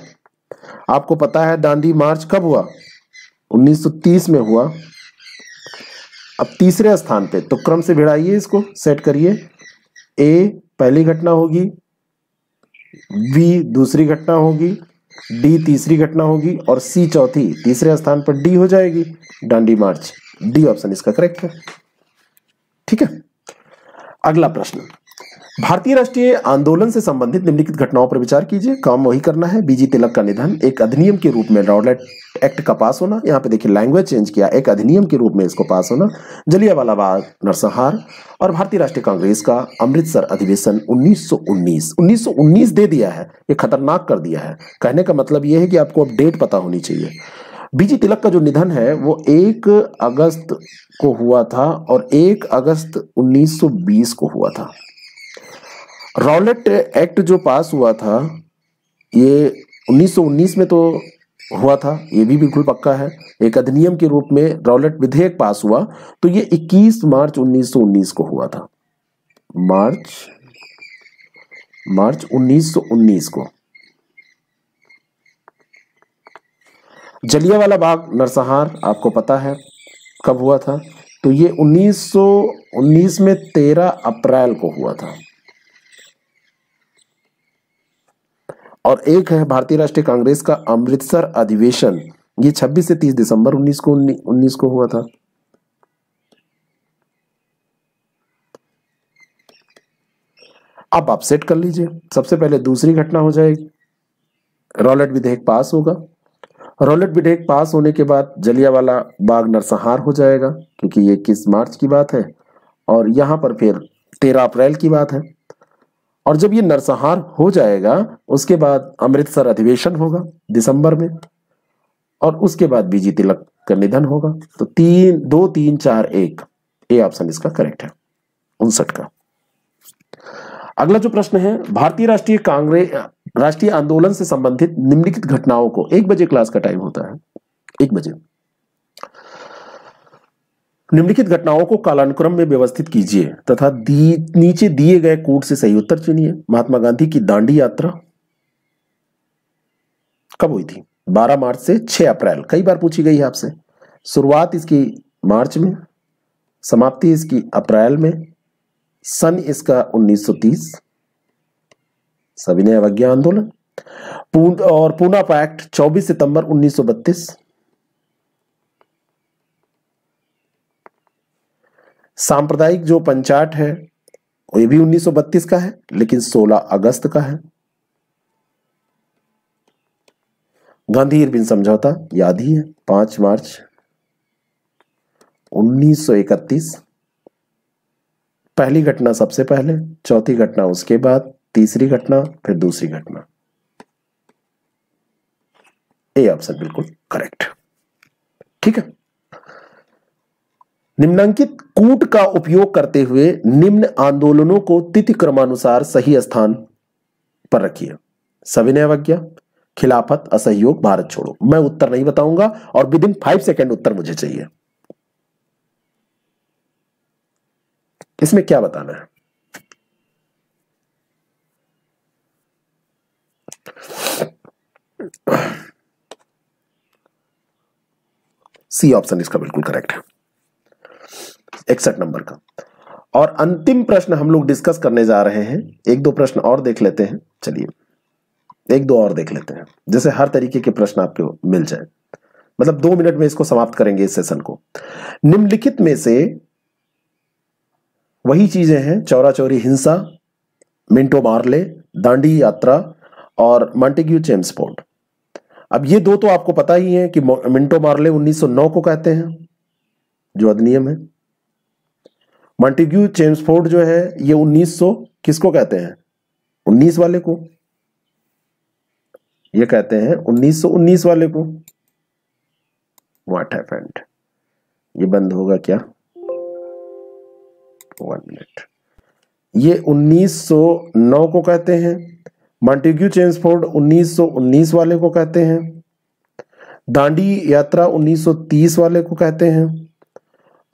आपको पता है दांडी मार्च कब हुआ, 1930 में हुआ। अब तीसरे स्थान पे, तो क्रम से भिड़ाइए, इसको सेट करिए। ए पहली घटना होगी, बी दूसरी घटना होगी, डी तीसरी घटना होगी और सी चौथी। तीसरे स्थान पर डी हो जाएगी, दांडी मार्च। डी ऑप्शन इसका करेक्ट है। ठीक है, अगला प्रश्न, भारतीय राष्ट्रीय आंदोलन से संबंधित निम्नलिखित घटनाओं पर विचार कीजिए। काम वही करना है। बीजी तिलक का निधन, एक अधिनियम के रूप में रॉलेट एक्ट का पास होना, यहाँ पे देखिए लैंग्वेज चेंज किया, एक अधिनियम के रूप में इसको पास होना, जलियांवाला बाग नरसंहार और भारतीय राष्ट्रीय कांग्रेस का अमृतसर अधिवेशन 1919 दे दिया है, ये खतरनाक कर दिया है। कहने का मतलब ये है कि आपको अब डेट पता होनी चाहिए। बीजी तिलक का जो निधन है वो 1 अगस्त को हुआ था और 1 अगस्त 1920 को हुआ था। रॉलेट एक्ट जो पास हुआ था ये 1919 में तो हुआ था, ये भी बिल्कुल पक्का है। एक अधिनियम के रूप में रॉलेट विधेयक पास हुआ तो ये 21 मार्च 1919 को हुआ था। मार्च 1919 को। जलियांवाला बाग नरसंहार आपको पता है कब हुआ था, तो ये 1919 में 13 अप्रैल को हुआ था। और एक है भारतीय राष्ट्रीय कांग्रेस का अमृतसर अधिवेशन, ये 26 से 30 दिसंबर 19 को हुआ था। अब आप सेट कर लीजिए। सबसे पहले दूसरी घटना हो जाएगी, रॉलेट विधेयक पास होगा। रॉलेट विधेयक पास होने के बाद जलियांवाला बाग नरसंहार हो जाएगा, क्योंकि ये 21 मार्च की बात है और यहां पर फिर 13 अप्रैल की बात है। और जब ये नरसंहार हो जाएगा उसके बाद अमृतसर अधिवेशन होगा दिसंबर में और उसके बाद बीजी तिलक का निधन होगा। तो 2 3 4 1, ए ऑप्शन इसका करेक्ट है, 59 का। अगला जो प्रश्न है, भारतीय राष्ट्रीय आंदोलन से संबंधित निम्नलिखित घटनाओं को, 1 बजे क्लास का टाइम होता है, 1 बजे, निम्नलिखित घटनाओं को कालानुक्रम में व्यवस्थित कीजिए तथा नीचे दिए गए कूट से सही उत्तर चुनिए। महात्मा गांधी की दांडी यात्रा कब हुई थी? 12 मार्च से 6 अप्रैल, कई बार पूछी गई है आपसे। शुरुआत इसकी मार्च में, समाप्ति इसकी अप्रैल में, सन इसका 1930, सविनय अवज्ञा आंदोलन। और पूना पैक्ट 24 सितंबर 1932। सांप्रदायिक जो पंचायत है ये भी 1932 का है लेकिन 16 अगस्त का है। गांधी इरविन समझौता याद ही है, 5 मार्च 1931। पहली घटना सबसे पहले, चौथी घटना उसके बाद, तीसरी घटना फिर दूसरी घटना। ए ऑप्शन बिल्कुल करेक्ट। ठीक है, निम्नांकित कूट का उपयोग करते हुए निम्न आंदोलनों को तिथि क्रमानुसार सही स्थान पर रखिए। सविनय अवज्ञा, खिलाफत, असहयोग, भारत छोड़ो। मैं उत्तर नहीं बताऊंगा और विद इन 5 सेकेंड उत्तर मुझे चाहिए। इसमें क्या बताना है? सी ऑप्शन इसका बिल्कुल करेक्ट है, 61 नंबर का। और अंतिम प्रश्न हम लोग डिस्कस करने जा रहे हैं। एक दो प्रश्न और देख लेते हैं, चलिए एक दो और देख लेते हैं, जैसे हर तरीके के प्रश्न आपको मिल जाए। मतलब 2 मिनट में इसको समाप्त करेंगे इस सेशन को। निम्नलिखित में से वही चीजें हैं, चौरा चौरी हिंसा, मिंटो मार्ले, दांडी यात्रा और मॉन्टेग्यू चेम्सफोर्ड। अब ये दो तो आपको पता ही है कि मिंटो मार्ले 1909 को कहते हैं, जो अधिनियम है। मॉन्टेग्यू चेम्सफोर्ड जो है ये 1900 किसको कहते हैं? 19 वाले को। ये कहते हैं 1919 वाले को। What happened? ये बंद होगा क्या? 1 मिनट। ये 1909 को कहते हैं, मॉन्टेग्यू चेम्सफोर्ड 1919 वाले को कहते हैं, दांडी यात्रा 1930 वाले को कहते हैं,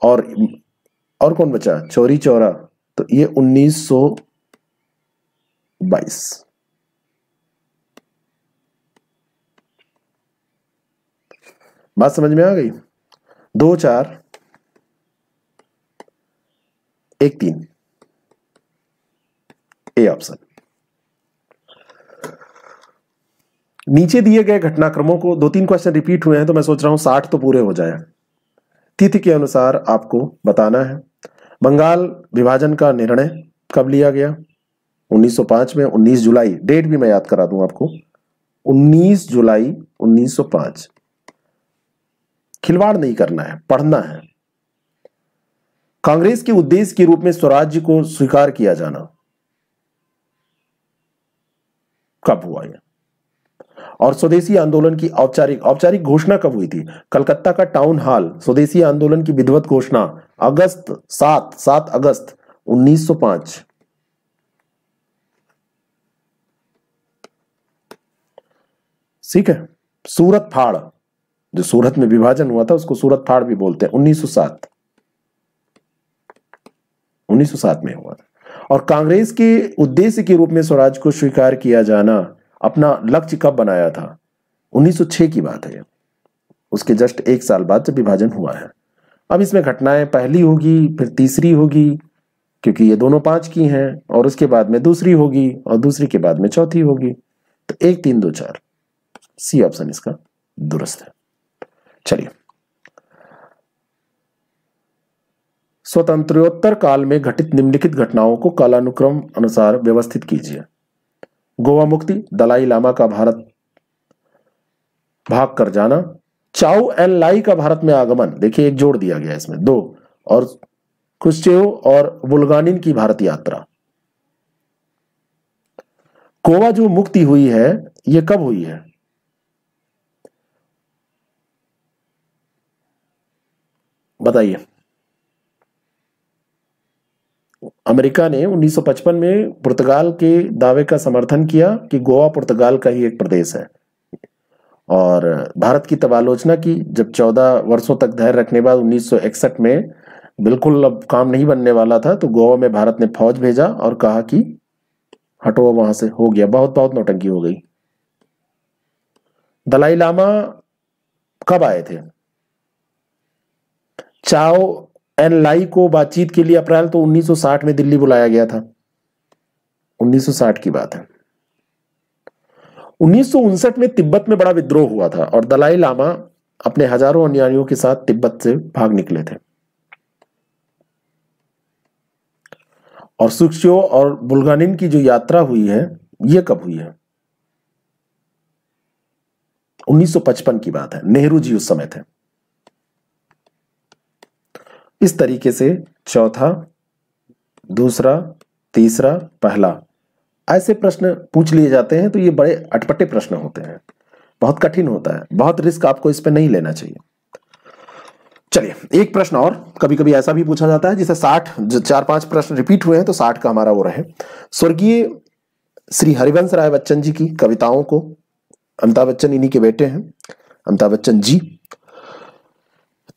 और कौन बचा? चौरी चौरा, तो ये 1922। बात समझ में आ गई? 2 4 1 3 ए ऑप्शन। नीचे दिए गए घटनाक्रमों को 2-3 क्वेश्चन रिपीट हुए हैं, तो मैं सोच रहा हूं 60 तो पूरे हो जाए। तिथि के अनुसार आपको बताना है। बंगाल विभाजन का निर्णय कब लिया गया? 1905 में, 19 जुलाई। डेट भी मैं याद करा दूं आपको, 19 जुलाई 1905। खिलवाड़ नहीं करना है, पढ़ना है। कांग्रेस के उद्देश्य के रूप में स्वराज्य को स्वीकार किया जाना कब हुआ यह? और स्वदेशी आंदोलन की औपचारिक घोषणा कब हुई थी? कलकत्ता का टाउन हॉल, स्वदेशी आंदोलन की विधिवत घोषणा अगस्त 7 अगस्त 1905। ठीक है। सूरत फाड़, जो सूरत में विभाजन हुआ था उसको सूरत फाड़ भी बोलते हैं, 1907 में हुआ था। और कांग्रेस के उद्देश्य के रूप में स्वराज को स्वीकार किया जाना अपना लक्ष्य कब बनाया था? 1906 की बात है। उसके जस्ट 1 साल बाद जब विभाजन हुआ है। अब इसमें घटनाएं पहली होगी, फिर तीसरी होगी, क्योंकि ये दोनों 5 की हैं, और उसके बाद में दूसरी होगी, और दूसरी के बाद में चौथी होगी। तो 1 3 2 4 सी ऑप्शन इसका दुरुस्त है। चलिए, स्वतंत्रोत्तर काल में घटित निम्नलिखित घटनाओं को कालानुक्रम अनुसार व्यवस्थित कीजिए। गोवा मुक्ति, दलाई लामा का भारत भाग कर जाना, चाउ एन लाई का भारत में आगमन, देखिए एक जोड़ दिया गया इसमें 2, और क्रुश्चेव और बुल्गानिन की भारत यात्रा। गोवा जो मुक्ति हुई है यह कब हुई है? बताइए। अमेरिका ने 1955 में पुर्तगाल के दावे का समर्थन किया कि गोवा पुर्तगाल का ही एक प्रदेश है, और भारत की तब आलोचना की। जब 14 वर्षों तक धैर्य रखने बाद 1961 में बिल्कुल अब काम नहीं बनने वाला था, तो गोवा में भारत ने फौज भेजा और कहा कि हटो वहां से, हो गया, बहुत बहुत नौटंकी हो गई। दलाई लामा कब आए थे? चाओ एन लाई को बातचीत के लिए अप्रैल तो 1960 में दिल्ली बुलाया गया था, 1960 की बात है। 1959 में तिब्बत में बड़ा विद्रोह हुआ था, और दलाई लामा अपने हजारों अनुयायियों के साथ तिब्बत से भाग निकले थे। और सुक्ष्यो और बुल्गानिन की जो यात्रा हुई है यह कब हुई है? 1955 की बात है, नेहरू जी उस समय थे। इस तरीके से चौथा, दूसरा, तीसरा, पहला, ऐसे प्रश्न पूछ लिए जाते हैं। तो ये बड़े अटपटे प्रश्न होते हैं, बहुत कठिन होता है, बहुत रिस्क आपको इस पे नहीं लेना चाहिए। चलिए, एक प्रश्न और। कभी कभी ऐसा भी पूछा जाता है जिसे 4-5 प्रश्न रिपीट हुए हैं, तो 60 का हमारा वो रहे। स्वर्गीय श्री हरिवंश राय बच्चन जी की कविताओं को, अमिताभ बच्चन इन्हीं के बेटे हैं, अमिताभ बच्चन जी,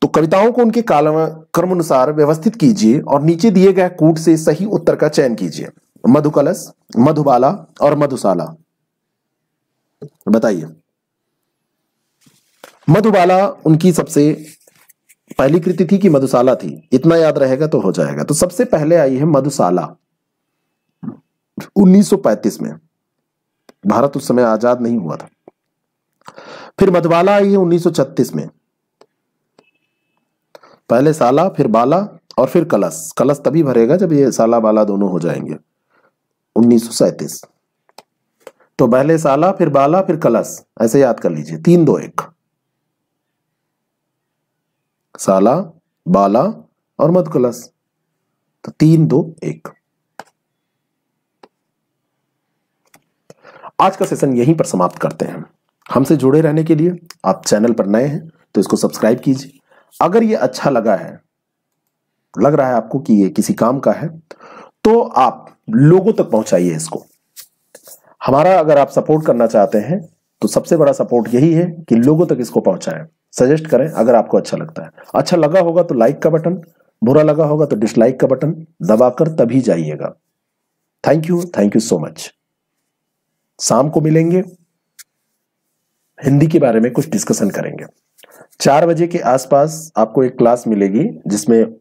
तो कविताओं को उनके क्रमानुसार व्यवस्थित कीजिए और नीचे दिए गए कूट से सही उत्तर का चयन कीजिए। मधुकलश, मधुबाला और मधुशाला। बताइए। मधुबाला उनकी सबसे पहली कृति थी कि मधुशाला थी, इतना याद रहेगा तो हो जाएगा। तो सबसे पहले आई है मधुशाला 1935 में, भारत उस समय आजाद नहीं हुआ था। फिर मधुबाला आई है 1936 में, पहले साला फिर बाला और फिर कलश। कलश तभी भरेगा जब ये साला बाला दोनों हो जाएंगे। 1937। तो पहले साला फिर बाला फिर कलश, ऐसे याद कर लीजिए, 3 2 1। साला बाला और मधु कलश, तो 3 2 1। आज का सेशन यहीं पर समाप्त करते हैं। हमसे जुड़े रहने के लिए आप चैनल पर नए हैं तो इसको सब्सक्राइब कीजिए। अगर ये अच्छा लगा है, लग रहा है आपको कि ये किसी काम का है, तो आप लोगों तक पहुंचाइए इसको। हमारा अगर आप सपोर्ट करना चाहते हैं तो सबसे बड़ा सपोर्ट यही है कि लोगों तक इसको पहुंचाएं, सजेस्ट करें अगर आपको अच्छा लगता है। अच्छा लगा होगा तो लाइक का बटन, बुरा लगा होगा तो डिसलाइक का बटन दबाकर तभी जाइएगा। Thank you so much. शाम को मिलेंगे, हिंदी के बारे में कुछ डिस्कशन करेंगे। 4 बजे के आसपास आपको एक क्लास मिलेगी, जिसमें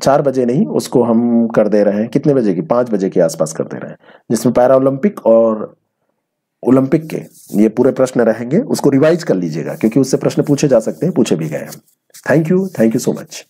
4 बजे नहीं, उसको हम कर दे रहे हैं कितने बजे की, 5 बजे के आसपास कर दे रहे हैं, जिसमें पैरा ओलंपिक और ओलंपिक के ये पूरे प्रश्न रहेंगे। उसको रिवाइज कर लीजिएगा क्योंकि उससे प्रश्न पूछे जा सकते हैं, पूछे भी गए हैं। Thank you so much.